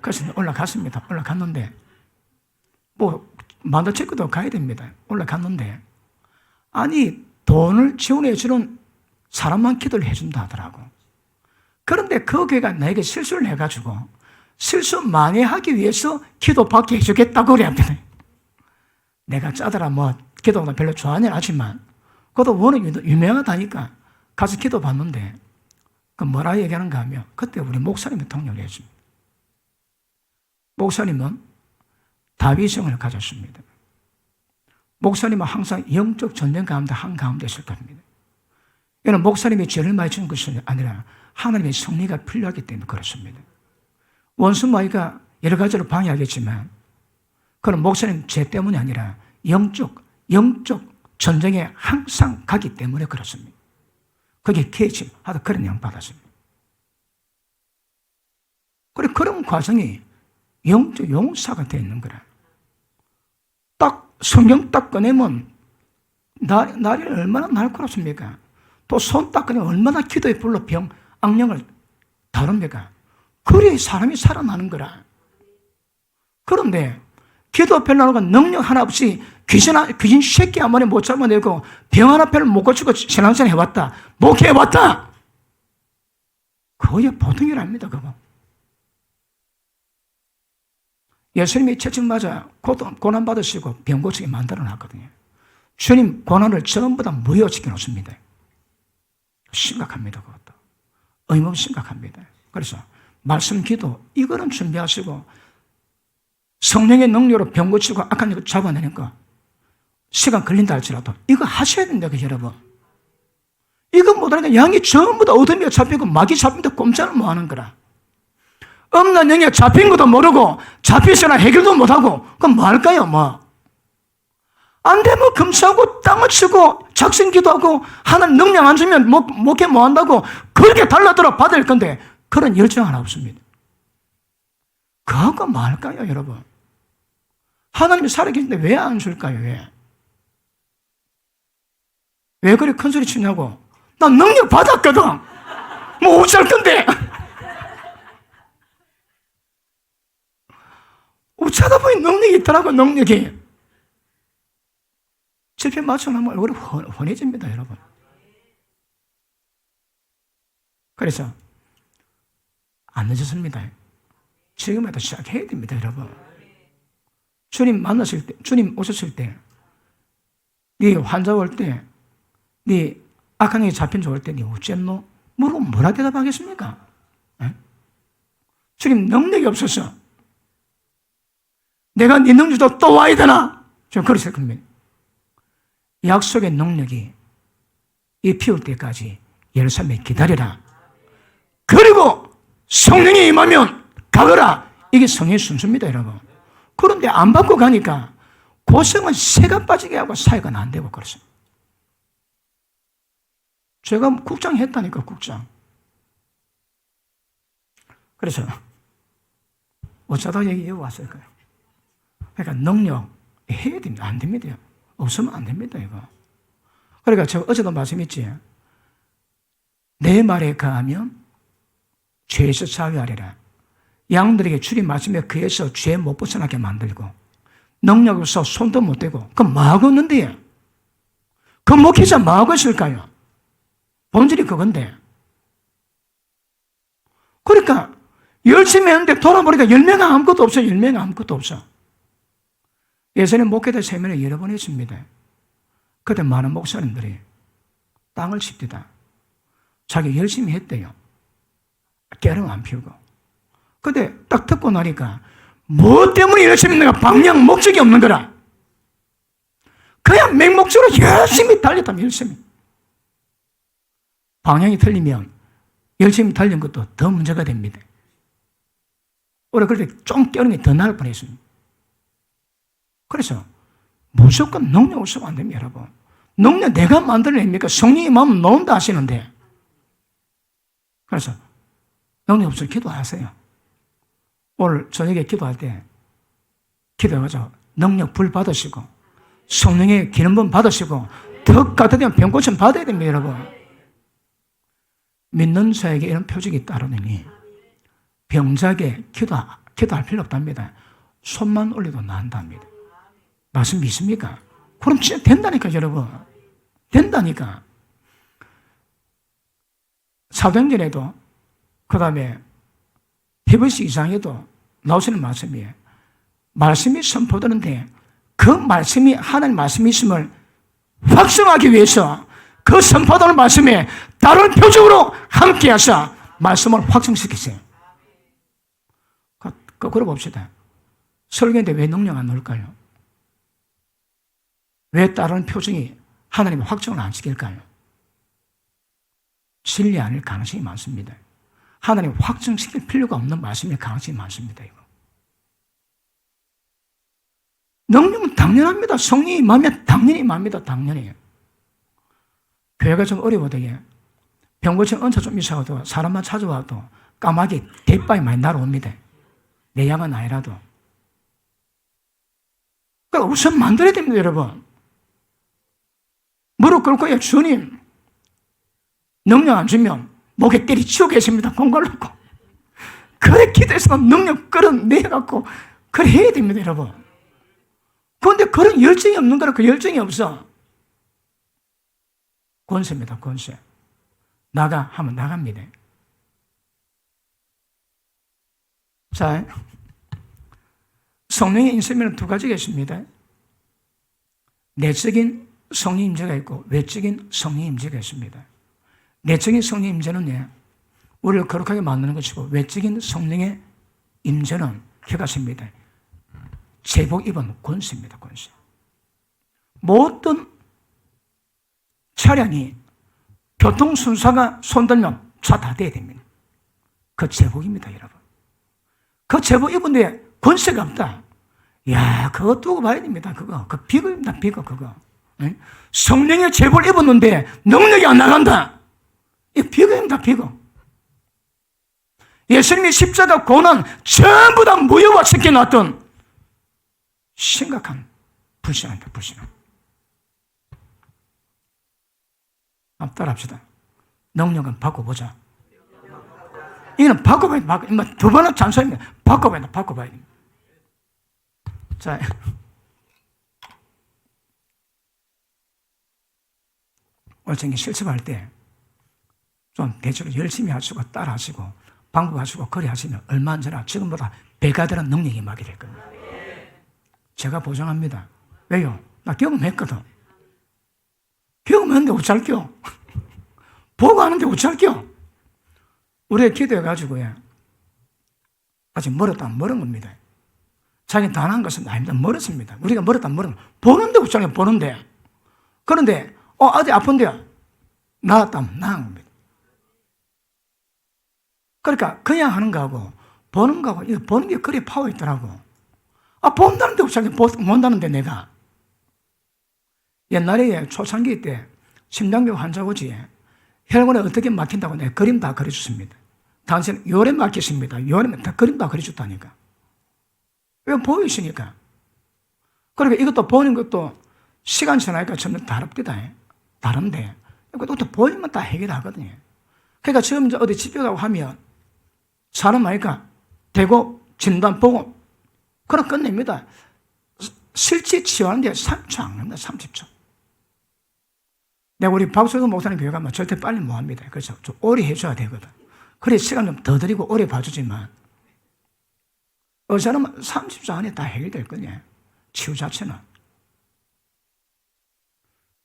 그래서 올라갔습니다. 올라갔는데 뭐 만다체크도 가야 됩니다. 올라갔는데 아니 돈을 지원해 주는 사람만 기도를 해준다 하더라고. 그런데 그 교회가 나에게 실수를 해가지고 실수 많이 하기 위해서 기도받게 해주겠다고 그래야 돼. 내가 짜더라 뭐 기도보다 별로 좋아하진 않지만 그것도 워낙 유명하다니까 가서 기도받는데 그 뭐라 얘기하는가 하면 그때 우리 목사님이 통역을 해줍니다. 목사님은 다윗성을 가졌습니다. 목사님은 항상 영적 전쟁 가운데 한가운데 있을 겁니다. 이는 목사님이 죄를 많이 지은 것이 아니라 하나님의 승리가 필요하기 때문에 그렇습니다. 원수마귀가 여러 가지로 방해하겠지만 그건 목사님 죄 때문이 아니라 영적 전쟁에 항상 가기 때문에 그렇습니다. 그게 계집 하다 그런 영 받았습니다. 그리고 그런 과정이 영적 용사가 되어 있는 거라. 딱 성경 딱 꺼내면 날이 얼마나 날카롭습니까? 또 손 닦으니 얼마나 기도의 불로 악령을 다룹니까? 그래야 사람이 살아나는 거라. 그런데 기도 별나오고 능력 하나 없이 귀신 새끼 한 마리 못 잡아내고 병 하나 별로 못 고치고 신앙생활 해왔다. 목회해왔다. 그게 보통 일 아닙니다. 그거. 예수님이 채찍 맞아 고난 받으시고 병 고치게 만들어 놨거든요. 주님 고난을 전부 다 무효시켜 놓습니다. 심각합니다. 그것도. 의무 심각합니다. 그래서 말씀 기도 이거는 준비하시고 성령의 능력으로 병 고치고 악한 일 잡아내는 거 시간 걸린다 할지라도 이거 하셔야 된다. 여러분. 이거 못하니까 양이 전부 다 어둠에 잡히고 마귀 잡힌다 꼼짝을 못하는 거라. 없는 영에 잡힌 것도 모르고 잡히거나 해결도 못하고 그럼 뭐 할까요? 뭐. 안 되면 금사하고 땅을 치고 작성기도 하고 하나님 능력 안 주면 목회 뭐 한다고 그렇게 달라들어 받을 건데 그런 열정 하나 없습니다. 그거 뭐 할까요? 여러분. 하나님이 살아계신데 왜 안 줄까요? 왜 그래 큰 소리 치냐고. 나 능력 받았거든. 뭐 어쩔 건데. 어쩌다 보니 능력이 있더라고. 능력이. 실패 맞춰놓으면 얼굴이 훤해집니다. 여러분. 그래서 안 늦었습니다. 지금부터 시작해야 됩니다. 여러분. 주님 만났을 때, 주님 오셨을 때, 네 환자 올 때, 네 악한 영이 잡힌 자 올 때, 네 어쨌노? 물어보면 뭐라 대답하겠습니까? 에? 주님 능력이 없어서 내가 네 능력도 또 와야 되나? 좀 그러실 겁니다. 약속의 능력이 이 피울 때까지 예루살렘에 기다리라. 그리고 성령이 임하면 가거라. 이게 성령의 순서입니다, 여러분. 그런데 안 받고 가니까 고생은 새가 빠지게 하고 사회가 안 되고 그렇습니다. 제가 국장 했다니까, 국장. 그래서 어쩌다 여기 왔을까요? 그러니까 능력 해야 됩니다. 안 됩니다. 없으면 안 됩니다, 이거. 그러니까 제가 어제도 말씀했지. 내 말에 가하면 죄에서 자유하리라. 양들에게 주님 말씀에 그에서 죄 못 벗어나게 만들고 능력 없어 손도 못 대고 그럼 뭐 하고 있는데요? 그 목회자 뭐 하고 있을까요? 본질이 그건데. 그러니까 열심히 했는데 돌아보니까 열매가 아무것도 없어. 열매가 아무것도 없어. 예전에 목회자 세면을 여러 번 했습니다. 그때 많은 목사님들이 땅을 칩디다. 자기 열심히 했대요. 깨름 안 피우고. 근데 딱 듣고 나니까 뭐 때문에 열심히 했는가? 방향 목적이 없는 거라. 그냥 맹목적으로 열심히 달렸다면 열심히. 방향이 틀리면 열심히 달린 것도 더 문제가 됩니다. 오래 그럴 때 좀 깨우는 게 더 나을 뻔했습니다. 그래서 무조건 능력 없으면 안 됩니다, 여러분. 능력 내가 만들어냅니까? 성령이 마음 놓은다 하시는데. 그래서 능력 없으면 기도하세요. 오늘 저녁에 기도할 때 기도해가지고 능력 불 받으시고 성령의 기름분 받으시고 더 같으면 병고침 받아야 됩니다, 여러분. 믿는 자에게 이런 표적이 따르느니 병자에게 기도할 필요 없답니다. 손만 올려도 나은답니다. 말씀 믿습니까? 그럼 진짜 된다니까, 여러분. 된다니까. 사도행전에도 그 다음에 히브리서 2장에도 나오시는 말씀이에요. 말씀이 선포되는데 그 말씀이 하나님 말씀이 있음을 확증하기 위해서 그 선포되는 말씀에 다른 표적으로 함께 하사 말씀을 확증시키세요. 거꾸로 봅시다. 설교인데 왜 능력 안 넣을까요? 왜 다른 표정이 하나님의 확정을 안 시킬까요? 진리 아닐 가능성이 많습니다. 하나님 확정시킬 필요가 없는 말씀일 가능성이 많습니다. 이거. 능력은 당연합니다. 성령이 임하면 당연히 임합니다. 당연히. 교회가 좀 어려워도 병고침 은사 좀 있어도 사람만 찾아와도 까마귀 대바이 많이 날아옵니다. 내 양은 아니라도. 그러니까 우선 만들어야 됩니다, 여러분. 무릎 꿇고 주님 능력 안 주면 목에 때리치고 계십니다. 공갈 놓고. 그래 기도해서 능력 끌어내갖고 그래 해야 됩니다, 여러분. 그런데 그런 열정이 없는 거라 그 열정이 없어. 권세입니다, 권세. 나가 하면 나갑니다. 자, 성령의 인셈에는 두 가지가 있습니다. 내적인 성령 임재가 있고 외적인 성령 임재가 있습니다. 내적인 성령 임재는 우리를 거룩하게 만드는 것이고 외적인 성령의 임재는 그것입니다. 제복 입은 권세입니다. 권세. 모든 차량이 교통순사가 손들면 차 다 돼야 됩니다. 그 제복입니다, 여러분. 그 제복 입은데 권세가 없다. 야, 그거 두고 봐야 됩니다. 그거. 그 비거입니다. 비거, 그거. 성령의 제복을 입었는데 능력이 안 나간다. 이 비거입니다. 비거. 예수님이 십자가 고난 전부 다 무효화시켜놨던 심각한 불신앙입니다. 불신앙. 한번 따라합시다. 능력은 바꿔보자. 이거는 바꿔봐야 돼. 두 번은 잔소리입니다. 바꿔봐야 돼. 바꿔봐야 돼. 자, 올챙이 실습할 때 좀 대체로 열심히 하시고 따라하시고 방법하시고 거래하시면 얼마 안 지나 지금보다 배가 되는 능력이 임하게 될 겁니다. 제가 보장합니다. 왜요? 나 경험했거든. 경험했는데 어쩔게요? 보고 하는데 어쩔게요? 우리가 기도해가지고 아직 멀었다 멀은 겁니다. 자기 단한 것은 아닙니다. 멀었습니다. 우리가 멀었다 멀은 보는데 어쩔게요? 보는데. 그런데 어디 아픈데요? 나았다 나은 겁니다. 그러니까 그냥 하는 거하고 보는 거하고 이거 보는 게 그리 파워 있더라고. 본다는데 어쩔게 본다는데 내가. 옛날에 초창기 때 심장병 환자 오지 혈관에 어떻게 막힌다고 내가 그림 다 그려줬습니다. 당신 요래 막히십니다. 요래면 다 그림 다 그려줬다니까. 왜 보이시니까. 그러니까 이것도 보는 것도 시간 지나니까 점점 다릅니다. 다른데 이것도 보이면 다 해결하거든요. 그러니까 지금 이제 어디 집에 가고 하면 사람 아니까 대고 진단 보고 그럼 끝냅니다. 실제 치유하는데 30초 안 갑니다. 30초. 내가 우리 박소경 목사님 교회 가면 절대 빨리 못 합니다. 그래서 좀 오래 해줘야 되거든. 그래 시간 좀 더 드리고 오래 봐주지만 의사는 30초 안에 다 해결될 거냐. 치유 자체는.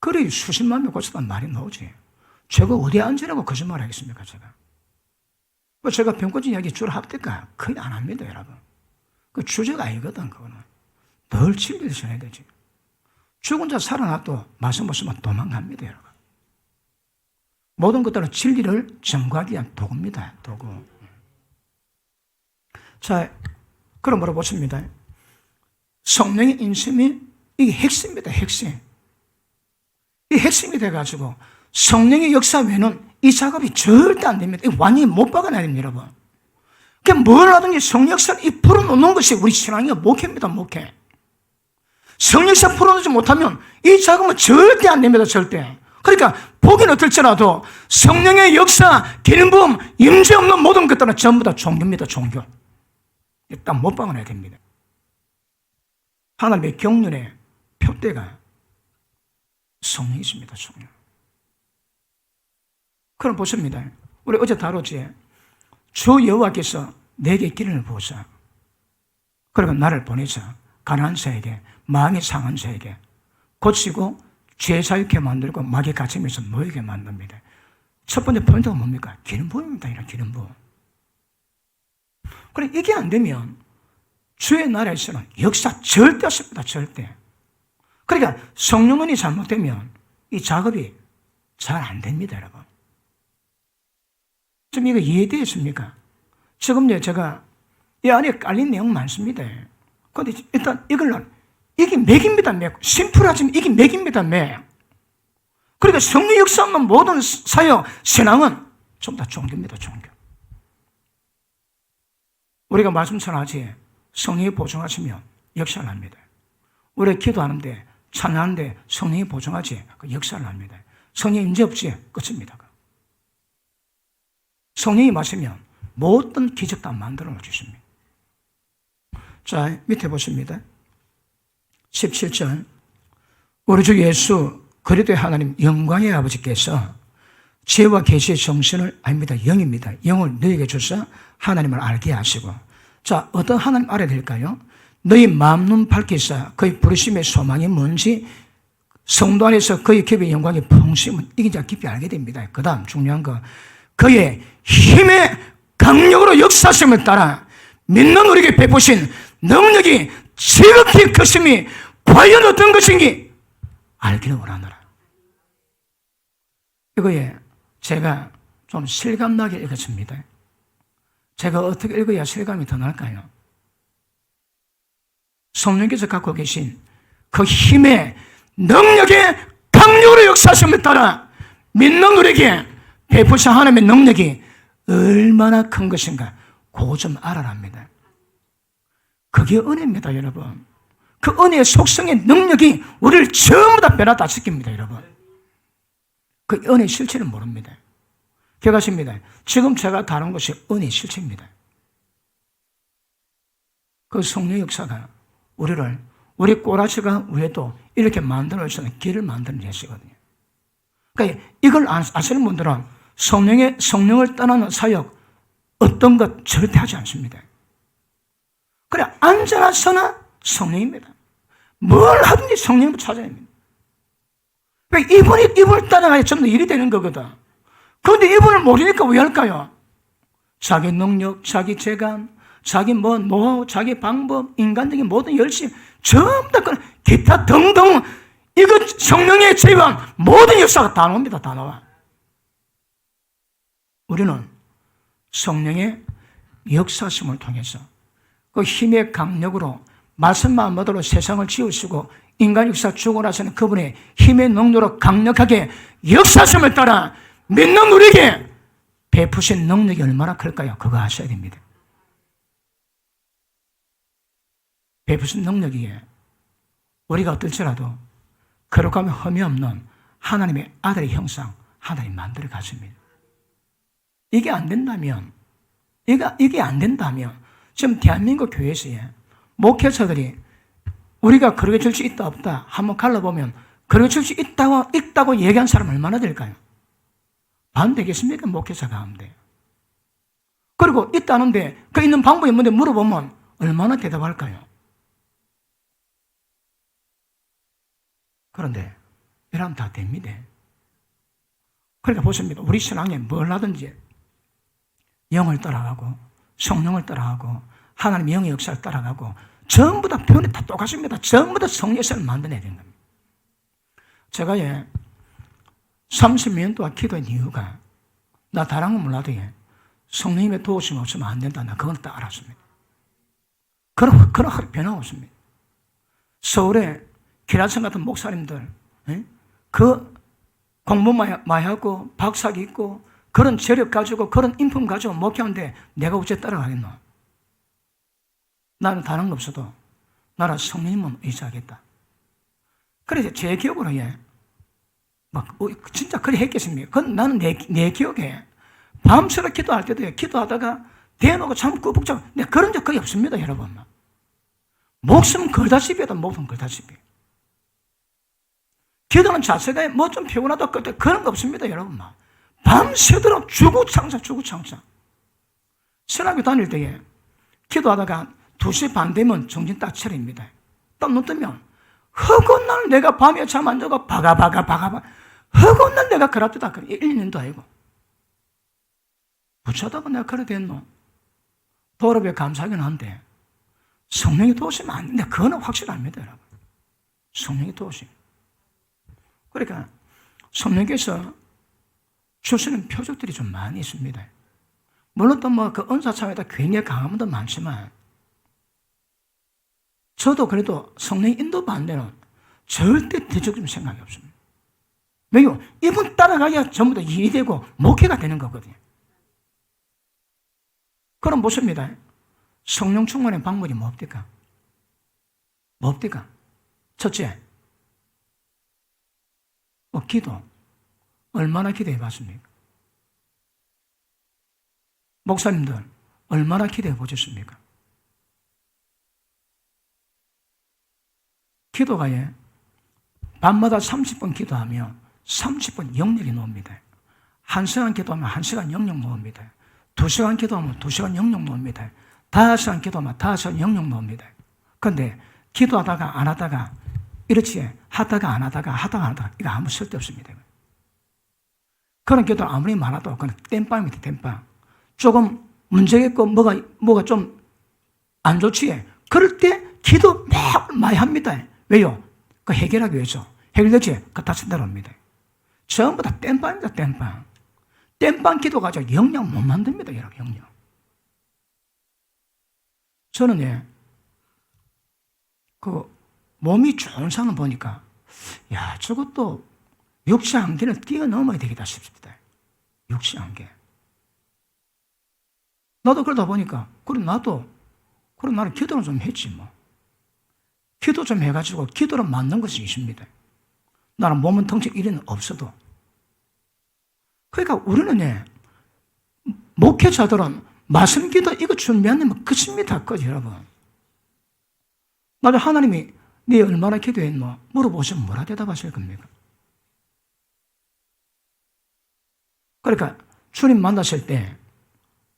그래 수십만 명 고쳤단 말이 나오지. 제가 어디에 앉으라고 거짓말 하겠습니까, 제가? 제가 병권진 이야기 주로 합니까? 거의 안 합니다, 여러분. 그 주제가 아니거든, 그거는. 늘 진리를 전해야 되지. 죽은 자 살아나도 말씀 없으면 도망갑니다, 여러분. 모든 것들은 진리를 전가하기 위한 도구입니다, 도구. 자, 그럼 물어보십니다. 성령의 인심이 이게 핵심입니다, 핵심. 이 핵심이 돼가지고 성령의 역사 외에는 이 작업이 절대 안 됩니다. 완전히 못 박아놔야 됩니다, 여러분. 그냥 뭘 하든지 성령 역사를 이 풀어놓는 것이 우리 신앙의 목회입니다, 목회. 성령 역사 풀어놓지 못하면 이 작업은 절대 안 됩니다, 절대. 그러니까 보기는 어떨지라도 성령의 역사, 기름 부음, 임재 없는 모든 것들은 전부 다 종교입니다, 종교. 일단 못 박아놔야 됩니다. 하나님의 경륜의 표대가 성령이 있습니다, 성령. 그럼 보십니다. 우리 어제 다뤘지. 주 여호와께서 내게 기름을 부으사. 그리고 나를 보내자. 가난한 자에게, 마음이 상한 자에게 고치고 죄 자유케 만들고 마귀 갇힘에서 모이게 만듭니다. 첫 번째 포인트가 뭡니까? 기름 부음입니다. 이런 기름 부음. 그래 이게 안 되면 주의 나라에서는 역사 절대 없습니다. 절대. 그러니까 성령은이 잘못되면 이 작업이 잘 안 됩니다, 여러분. 좀 이거 이해되겠습니까? 지금 제가 이 안에 깔린 내용 많습니다. 그런데 일단 이걸로 이게 맥입니다, 맥. 심플하지만 이게 맥입니다, 맥. 그러니까 성령 역사 없는 모든 사역, 신앙은 전부 다 종교입니다, 종교. 우리가 말씀 전하지 성령이 보증하시면 역사를 합니다. 우리가 기도하는데 찬양하는데 성령이 보증하지 그 역사를 합니다. 성령 임재 없지 끝입니다. 성령이 마시면 모든 기적 다 만들어 주십니다. 자, 밑에 보십니다. 17절. 우리 주 예수 그리스도의 하나님 영광의 아버지께서 지혜와 계시의 정신을 아닙니다. 영입니다. 영을 너희에게 주사 하나님을 알게 하시고. 자, 어떤 하나님 알아야 될까요? 너희 마음 눈 밝히사 그의 부르심의 소망이 뭔지 성도 안에서 그의 깊이 영광의 풍심은 이게 이제 깊이 알게 됩니다. 그 다음 중요한 거, 그의 힘의 강력으로 역사심을 따라 믿는 우리에게 베푸신 능력이 지극히 크심이 과연 어떤 것인지 알기를 원하노라. 이거에 제가 좀 실감나게 읽었습니다. 제가 어떻게 읽어야 실감이 더 날까요? 성령께서 갖고 계신 그 힘의 능력의 강력으로 역사심을 따라 믿는 우리에게 베푸신 하나님의 능력이 얼마나 큰 것인가 그거 좀 알아랍니다. 그게 은혜입니다, 여러분. 그 은혜의 속성의 능력이 우리를 전부 다 변화다 시킵니다, 여러분. 그 은혜의 실체를 모릅니다. 기억하십니다. 지금 제가 다룬 것이 은혜의 실체입니다. 그 성령 역사가 우리를 우리 꼬라지가 위에도 이렇게 만들어주는 길을 만드는 예시거든요. 그러니까 이걸 아시는 분들은 성령을 떠나는 사역 어떤 것 절대 하지 않습니다. 그래, 언제나 서나 성령입니다. 뭘 하든지 성령을 찾아야 합니다. 이분을 따라가야 전부 일이 되는 거거든. 그런데 이분을 모르니까 왜 할까요? 자기 능력, 자기 재간, 자기 노하우, 자기 방법, 인간적인 모든 열심, 전부 다 기타 등등, 이거 성령의 제한 모든 역사가 다 나옵니다. 다 나와. 우리는 성령의 역사심을 통해서 그 힘의 강력으로 말씀만 못으로 세상을 지으시고 인간 역사 주고 나서는 그분의 힘의 능력으로 강력하게 역사심을 따라 믿는 우리에게 베푸신 능력이 얼마나 클까요? 그거 아셔야 됩니다. 베푸신 능력이 우리가 어떨지라도 거룩하며 흠이 없는 하나님의 아들의 형상 하나님 만들어 가십니다. 이게 안 된다면 지금 대한민국 교회에서의 목회자들이 우리가 그렇게 줄 수 있다 없다 한번 갈라보면 그렇게 줄 수 있다고 얘기한 사람 얼마나 될까요? 반 되겠습니까? 목회자 가운데. 그리고 있다는데 그 있는 방법이 뭔데 물어보면 얼마나 대답할까요? 그런데 이러면 다 됩니다. 그러니까 보십니다. 우리 신앙에 뭘 하든지 영을 따라가고 성령을 따라가고 하나님의 영의 역사를 따라가고 전부 다 표현이 다 똑같습니다. 전부 다 성령을 만들어내야 되는 겁니다. 제가 30몇 년 동안 기도한 이유가 나 다른 건 몰라도 성령님의 도우심 없으면 안 된다. 나 그건 딱 알았습니다. 그런 변화 없습니다. 서울에 기라성 같은 목사님들 그 공부 많이 하고 박사기 있고 그런 재력 가지고 그런 인품 가지고 목회하는데 내가 어째 따라가겠노? 나는 다른 거 없어도 나라 성령님은 의지하겠다. 그래서 제 기억으로 진짜 그래 했겠습니까? 그건 나는 내 기억에 밤새로 기도할 때도 기도하다가 대놓고 참 꾸벅꾸벅 내가 그런 적 거의 없습니다, 여러분. 목숨 걸다시피 해도 목숨 걸다시피. 기도하는 자체가 뭐 좀 피곤하다 그런 거 없습니다, 여러분. 밤새도록 주구장창. 신학교 다닐 때에 기도하다가 2시 반 되면 정신 딱 차립니다. 딱 눈 뜨면 허건 날 내가 밤에 잠 안 자고 바가바가 허건 날 내가 그랬다. 1년도 아니고. 부처다고 내가 그래 됐노? 도로에 감사하긴 한데 성령이 도우시면 안 된다. 그거는 확실합니다, 여러분. 성령이 도우심. 그러니까 성령께서 주시는 표적들이 좀 많이 있습니다. 물론 또 그 은사참에다 굉장히 강한 분도 많지만 저도 그래도 성령 인도 반대는 절대 뒤죽일 생각이 없습니다. 왜요? 이분 따라가야 전부 다 일이 되고 목회가 되는 거거든요. 그럼 보십니다. 성령 충만의 방법이 뭡니까? 첫째, 기도. 얼마나 기도해 봤습니까? 목사님들, 얼마나 기도해 보셨습니까? 기도가 밤마다 30분 기도하면 30분 영역이 나옵니다. 1시간 기도하면 1시간 영역 나옵니다. 2시간 기도하면 2시간 영역 나옵니다. 5시간 기도하면 5시간 영역 나옵니다. 그런데 기도하다가 안 하다가, 이렇지, 하다가 안 하다가, 하다가 안 하다가, 이거 아무 쓸데없습니다. 그런 기도 아무리 많아도 그건 땜빵입니다, 땜빵. 조금 문제가 있고 뭐가 좀 안 좋지. 그럴 때 기도 많이 합니다. 왜요? 그 해결하기 위해서. 해결되지? 그 다친 대로 합니다. 전부 다 땜빵입니다, 땜빵. 땜빵 기도 가지고 영역 못 만듭니다, 여러분, 영역. 저는 그 몸이 좋은 사람 보니까, 야, 저것도 육체 한계를 뛰어넘어야 되겠다 싶습니다. 육체 한계. 나도 그러다 보니까, 그럼 나는 기도를 좀 했지, 뭐. 기도 좀 해가지고, 기도를 만든 것이 있습니다. 나는 몸은 덩치 1위는 없어도. 그러니까 우리는 목회자들은 말씀 기도 이거 준비하면 끝입니다, 끝, 여러분. 나도 하나님이 네 얼마나 기도했노? 물어보시면 뭐라 대답하실 겁니까? 그러니까 주님 만나실 때,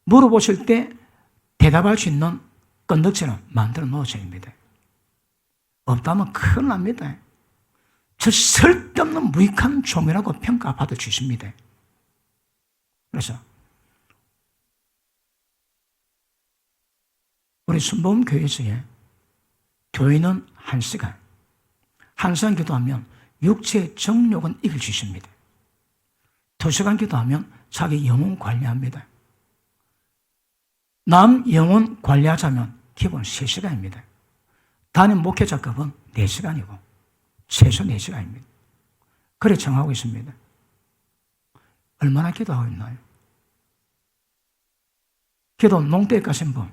물어보실 때 대답할 수 있는 건덕지는 만들어 놓으셔야 됩니다. 없다면 큰일 납니다. 저 쓸데없는 무익한 종이라고 평가받아 주십니다. 그래서 우리 순복음교회에서 교회는 1시간, 1시간 기도하면 육체의 정욕은 이길 수 있습니다. 2시간 기도하면 자기 영혼 관리합니다. 남 영혼 관리하자면 기본 3시간입니다. 담임 목회자급은 4시간이고 최소 4시간입니다. 그래 정하고 있습니다. 얼마나 기도하고 있나요? 기도 농대에 가신 분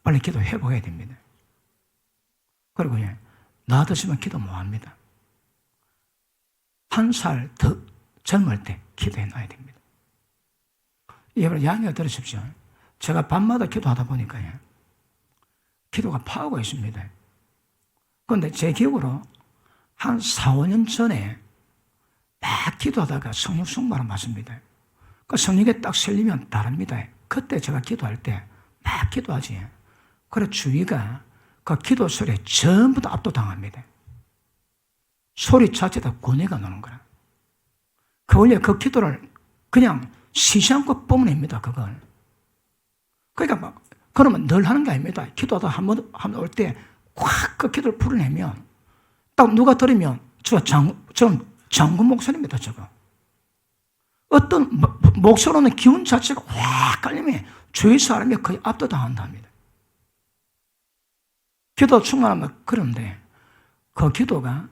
빨리 기도 회복해야 됩니다. 그리고 나 드시면 기도 못합니다. 1살 더 젊을 때 기도해 놔야 됩니다. 여러분 양해를 들으십시오. 제가 밤마다 기도하다 보니까 기도가 파워가 있습니다. 그런데 제 기억으로 한 4, 5년 전에 막 기도하다가 성령 충만을 맞습니다. 그 성령에 딱 설리면 다릅니다. 그때 제가 기도할 때 막 기도하지. 그래 주위가 그 기도 소리에 전부 다 압도당합니다. 소리 자체가 고뇌가 나는 거라. 그 원래 그 기도를 그냥 쉬지 않고 뽐냅니다, 그걸. 그러니까 그러면 늘 하는 게 아닙니다. 기도하다 한번 올 때 확 그 기도를 풀어내면 딱 누가 들으면 저는 장군 목소리입니다, 저거. 어떤 목소리는 기운 자체가 확 깔리면 주위 사람이 거의 압도당한답니다. 기도 충만하면 그런데 그 기도가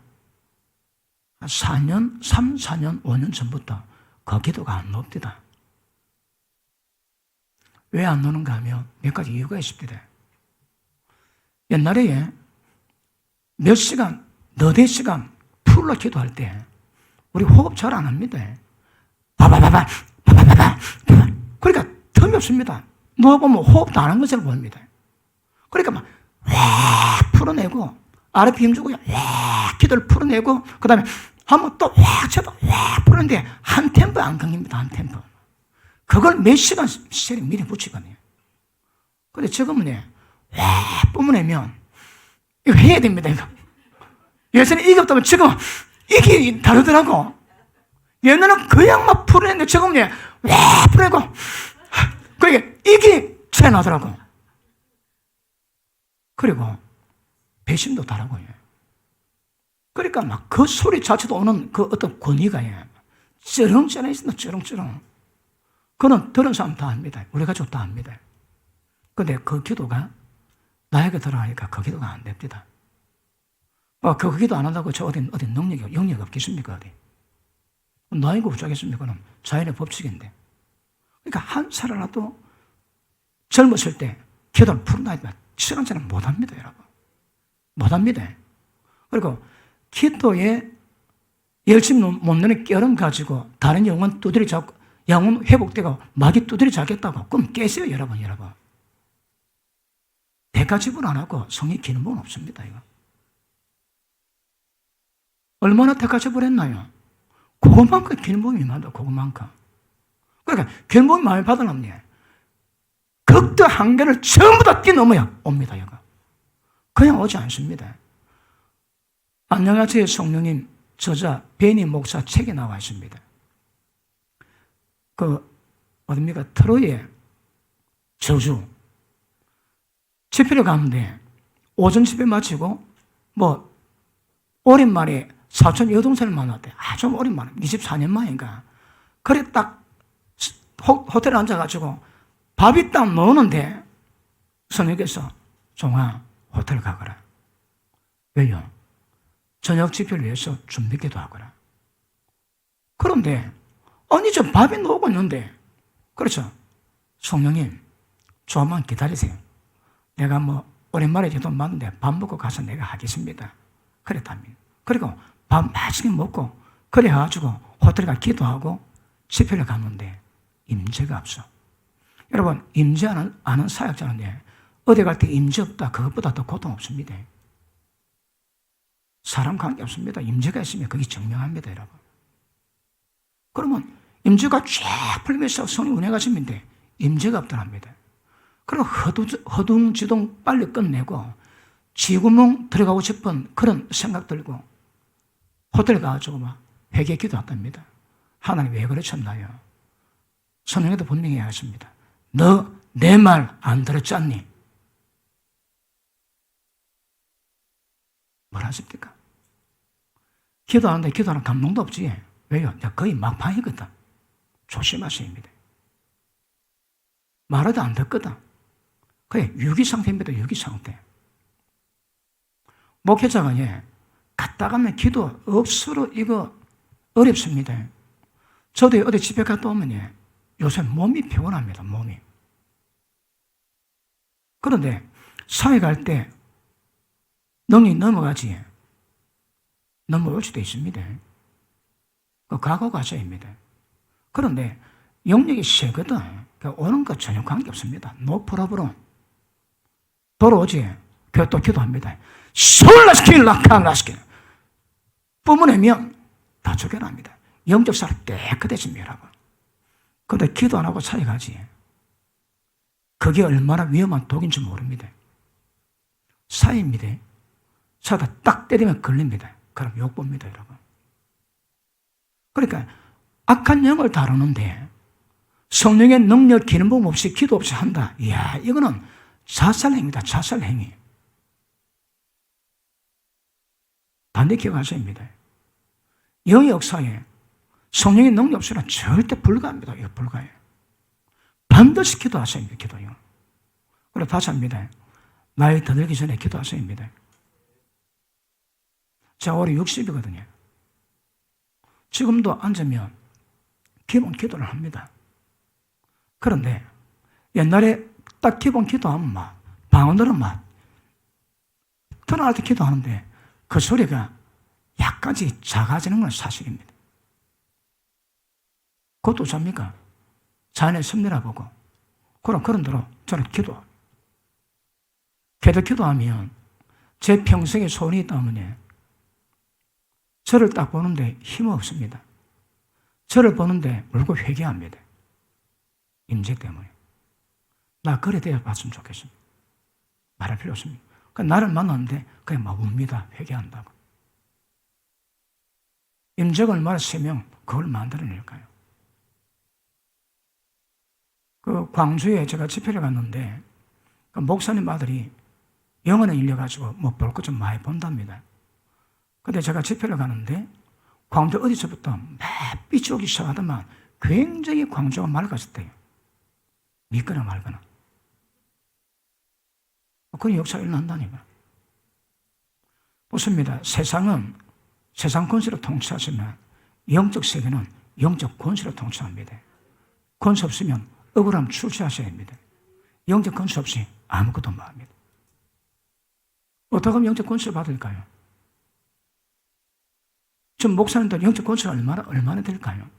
3, 4년, 5년 전부터 그 기도가 안 높디다. 왜 안 노는가 하면 몇 가지 이유가 있습니다. 옛날에 몇 시간, 너댓 시간 풀로 기도할 때 우리 호흡 잘 안 합니다. 바바바바, 바바바바. 그러니까 틈이 없습니다. 누워보면 호흡도 안 한 것처럼 보입니다. 그러니까 막 확 풀어내고 아랫배 힘주고 확 기도를 풀어내고 그 다음에 한번 또 확 쳐도 확 풀었는데 한 템포 안 강립니다. 한 템포. 그걸 몇 시간 미리 붙이거든요. 근데 지금은 확 뿜어내면 이거 해야 됩니다. 이거. 예전에 이게 없다면 지금 이게 다르더라고. 옛날에는 그냥 막 풀어냈는데 지금은 확 풀어내고 그러니까 이게 차이 나더라고. 그리고 배심도 다르고요. 그러니까 막 그 소리 자체도 오는 그 어떤 권위가 쩌렁쩌렁 있습니다. 쩌렁쩌렁. 그는 들은 사람 다 압니다. 우리 가족 다 압니다. 근데 그 기도가 나에게 들어가니까 그 기도가 안 됩니다. 그 기도 안 한다고 저 어디 능력이, 영역이 없겠습니까? 어디? 나이가 어쩌겠습니까? 그럼 자연의 법칙인데. 그러니까 한 살이라도 젊었을 때 기도를 풀어놔야 시간처럼 못 합니다, 여러분. 못 합니다. 그리고 기도에 열심히 못 내는 깨름 가지고 다른 영혼 두드려 잡고 영혼 회복되고 마귀 두드려 잡겠다고 꿈 깨세요, 여러분. 대가 지불 안 하고 성령 기는 분 없습니다, 이거. 얼마나 대가 지불했나요? 그것만큼 기는 분이 임한다, 그것만큼. 그러니까 기는 분이 많이 받으려면 극도 한계를 전부 다 뛰어넘어야 옵니다, 이거. 그냥 오지 않습니다. 안녕하세요, 성령님 저자 베니 목사 책에 나와 있습니다. 어딥니까? 트로이의 저주. 집회를 가는데, 오전 집회 마치고, 오랜만에 사촌 여동생을 만났대. 아주 오랜만에, 24년 만인가. 그래, 딱, 호텔에 앉아가지고, 밥이 딱 나오는데, 선생님께서, 종아, 호텔 가거라. 왜요? 저녁 집회를 위해서 준비기도 하거라. 그런데, 아니, 저 밥이 나오고 있는데, 그렇죠. 성령님, 조금만 기다리세요. 내가 오랜만에 저도 만났는데 밥 먹고 가서 내가 하겠습니다. 그랬답니다. 그리고 밥 맛있게 먹고, 그래가지고 호텔에 가 기도하고 집회를 갔는데, 임재가 없어. 여러분, 임재 아는 사역자는데, 어디 갈 때 임재 없다, 그것보다 더 고통 없습니다. 사람 관계 없습니다. 임재가 있으면 그게 증명합니다, 여러분. 그러면 임재가 쫙 풀면서 성령 은혜가 있는데 임재가 없더랍니다. 그리고 허둥 지둥 빨리 끝내고 지구멍 들어가고 싶은 그런 생각 들고 호텔 가가지고 막 회개 기도했답니다. 하나님 왜 그러셨나요? 성령에도 분명히 하셨습니다. 너 내 말 안 들었잖니? 뭘 하십니까? 기도하는데 기도하는 감동도 없지. 왜요? 거의 막판이거든. 조심하셔야 합니다. 말해도 안 듣거든. 그게 유기상태입니다. 유기상태. 목회자가 갔다 가면 기도 억수로 이거 어렵습니다. 저도 어디 집에 갔다 오면 요새 몸이 피곤합니다. 몸이. 그런데 사회 갈 때 능력이 넘어가지. 넘어올 수도 있습니다. 각오 가셔야 합니다. 그런데 영역이 세거든. 오는 것 전혀 관계없습니다. 노 프로브럼. 돌아오지. 교회 또 기도합니다. 솔라스킨 라칸라스킨. 뿜어내면 다 죽여납니다. 영적 사람 깨끗해집니다, 여러분. 그런데 기도 안 하고 살아가지. 그게 얼마나 위험한 독인지 모릅니다. 사입니다. 사다 딱 때리면 걸립니다. 그럼 욕봅니다, 여러분. 그러니까 악한 영을 다루는데 성령의 능력, 기능 법 없이 기도 없이 한다. 이야, 이거는 자살행위다. 자살행위. 반대 기억하셔야 합니다. 영의 역사에 성령의 능력 없이는 절대 불가합니다. 이거 불가해요. 반드시 기도하셔야 합니다. 기도요. 그리고 다시 합니다. 나이 더 들기 전에 기도하셔야 합니다. 제가 올해 60이거든요. 지금도 앉으면 기본 기도를 합니다. 그런데 옛날에 딱 기본 기도하면 방언들은 들어갈 때 기도하는데 그 소리가 약간씩 작아지는 건 사실입니다. 그것도 잡니까? 자연의 섭리라 보고. 그런 대로 저는 계속 기도하면 제 평생에 소원이 있다면 저를 딱 보는데 힘 없습니다. 저를 보는데 울고 회개합니다. 임재 때문에. 나 그래 되어 봤으면 좋겠습니다. 말할 필요 없습니다. 나를 만났는데 그냥 웁니다. 회개한다고. 임재가 얼마나 세명 그걸 만들어낼까요? 광주에 제가 집회를 갔는데 목사님 아들이 영어는 일려가지고 볼 것 좀 많이 본답니다. 근데 제가 집회를 가는데 광주 어디서부터 막 빛이 오기 시작하더만 굉장히 광주가 맑아졌대요. 믿거나 말거나. 그런 역사가 일어난다니까. 보십니다. 세상은 세상 권세로 통치하지만 영적 세계는 영적 권세로 통치합니다. 권세 없으면 억울함 출시하셔야 합니다. 영적 권세 없이 아무것도 못 합니다. 어떻게 하면 영적 권세를 받을까요? 지금 목사님들 영적 권세가 얼마나 될까요?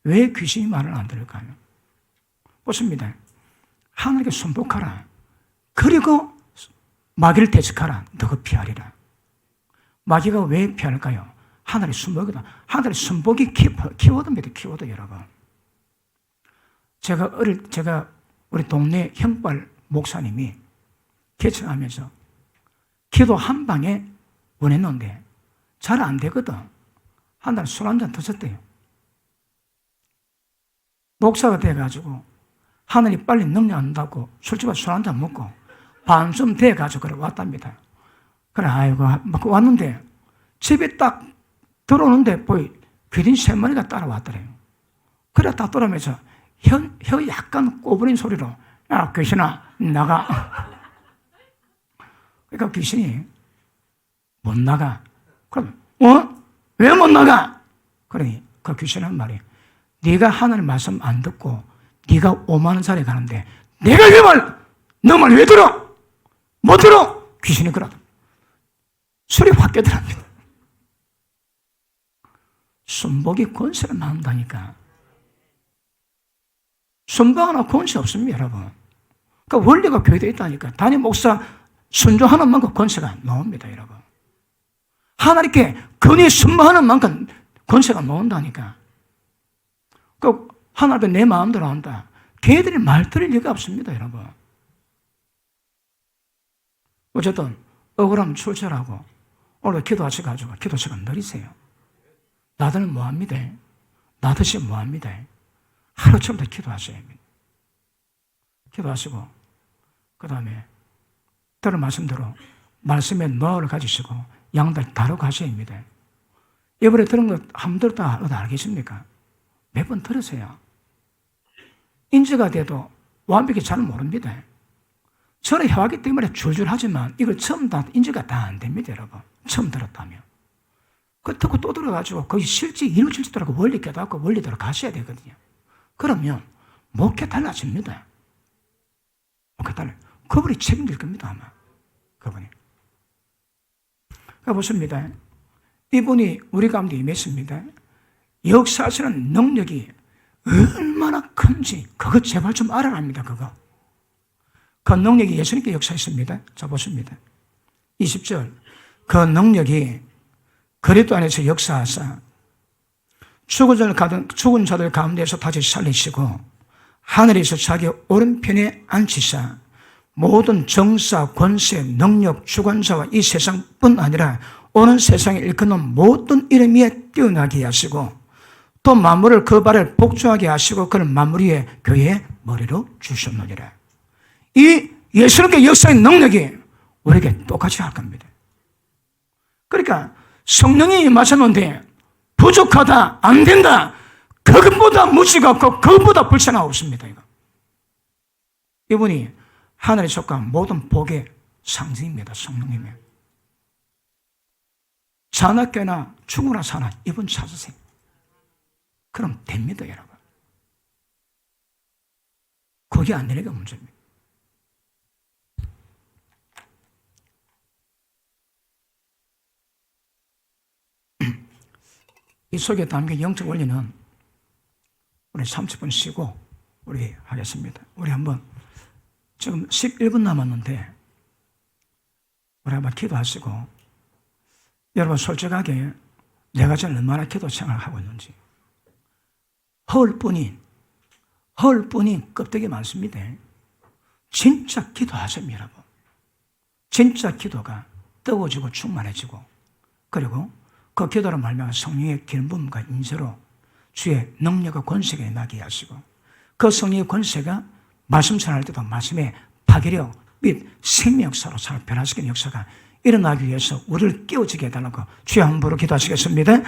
왜 귀신이 말을 안 들을까요? 보십니다. 하나님께 순복하라. 그리고 마귀를 대적하라. 너가 피하리라. 마귀가 왜 피할까요? 하늘의 순복이다. 하늘의 순복이 키워드입니다. 키워드 여러분. 제가 우리 동네 형발 목사님이 개척하면서 기도 한 방에 원했는데 잘 안 되거든. 한 달에 술 한 잔 드셨대요. 목사가 돼가지고 하늘이 빨리 능력 안 나고 술집에 술 한 잔 먹고 반쯤 돼가지고 그래 왔답니다. 그래 아이고 왔는데 집에 딱 들어오는데 보이 귀신 3마리가 따라왔더래요. 그래 딱 들어오면서 혀 약간 꼬부린 소리로 야 귀신아 나가. 그러니까 귀신이 못 나가. 그럼 왜 못 나가? 그러니 그 귀신 한 말이 네가 하나님 말씀 안 듣고 네가 5만 원짜리 가는데 내가 너 말 왜 들어? 못 들어? 귀신이 그러다. 술이 확 깨더랍니다. 순복이 권세를 나온다니까. 순복 하나 권세 없습니다, 여러분. 그러니까 원리가 교회에 있다니까. 담임 목사 순종하는 만큼 권세가 나옵니다, 여러분. 하나님께 근히 순복하는 만큼 권세가 나온다니까. 그 하나님 내 마음대로 한다. 걔들이 말 들을 리가 없습니다, 여러분. 어쨌든 억울하면 출절하고 오늘 기도하셔가지고 기도 시간 느리세요. 나들은 뭐합니다? 나듯이 뭐합니다? 하루쯤부터 기도하셔야 합니다. 기도하시고 그 다음에 들은 말씀대로 말씀의 노하우를 가지시고 양들 다루고 하셔야 합니다. 이번에 들은 거 한 번 들었다 알겠습니까? 몇 번 들으세요. 인지가 돼도 완벽히 잘 모릅니다. 저는 해왔기 때문에 줄줄 하지만 이걸 처음 다 인지가 다 안 됩니다, 여러분. 처음 들었다면. 그 듣고 또 들어가지고 거기 실제 이루어질지도록 원리 깨닫고 원리대로 가셔야 되거든요. 그러면 목회 달라집니다. 목회 달라요. 그분이 책임질 겁니다, 아마. 그분이. 보십니다. 이분이 우리 가운데 임했습니다. 역사하시는 능력이 얼마나 큰지 그거 제발 좀 알아랍니다. 그거. 그 능력이 예수님께 역사했습니다. 자 보십니다. 20절. 그 능력이 그리스도 안에서 역사하사 죽은 자들 가운데서 다시 살리시고 하늘에서 자기 오른편에 앉히사 모든 정사, 권세, 능력, 주관자와 이 세상뿐 아니라 오는 세상에 일컫는 모든 이름 위에 뛰어나게 하시고 또 만물을 그 발을 복주하게 하시고 그를 만물 위에 교회의 머리로 주셨느니라. 이 예수님께 역사의 능력이 우리에게 똑같이 할 겁니다. 그러니까 성령이 임하셨는데 부족하다, 안 된다, 그것보다 무지가 없고 그것보다 불쌍함 없습니다. 이분이 하늘에 속한 모든 복의 상징입니다. 성령님의. 자나깨나 죽으나 사나 이분 찾으세요. 그럼 됩니다, 여러분. 그게 안 되니까 문제입니다. 이 속에 담긴 영적 원리는 우리 30분 쉬고 우리 하겠습니다. 우리 한번 지금 11분 남았는데 우리 한번 기도하시고 여러분 솔직하게 내가 지금 얼마나 기도 생활을 하고 있는지 허울뿐인 껍데기 많습니다. 진짜 기도하십니다, 여러분. 진짜 기도가 뜨거워지고 충만해지고 그리고 그 기도로 말미암아 성령의 기름부음과 인쇄로 주의 능력과 권세가 임하게 하시고 그 성령의 권세가 말씀 전할 때도 말씀의 파괴력 및 생명 역사로 사람 변화시키는 역사가 일어나기 위해서 우리를 깨워지게 해달라고 주의 함부로 기도하시겠습니다.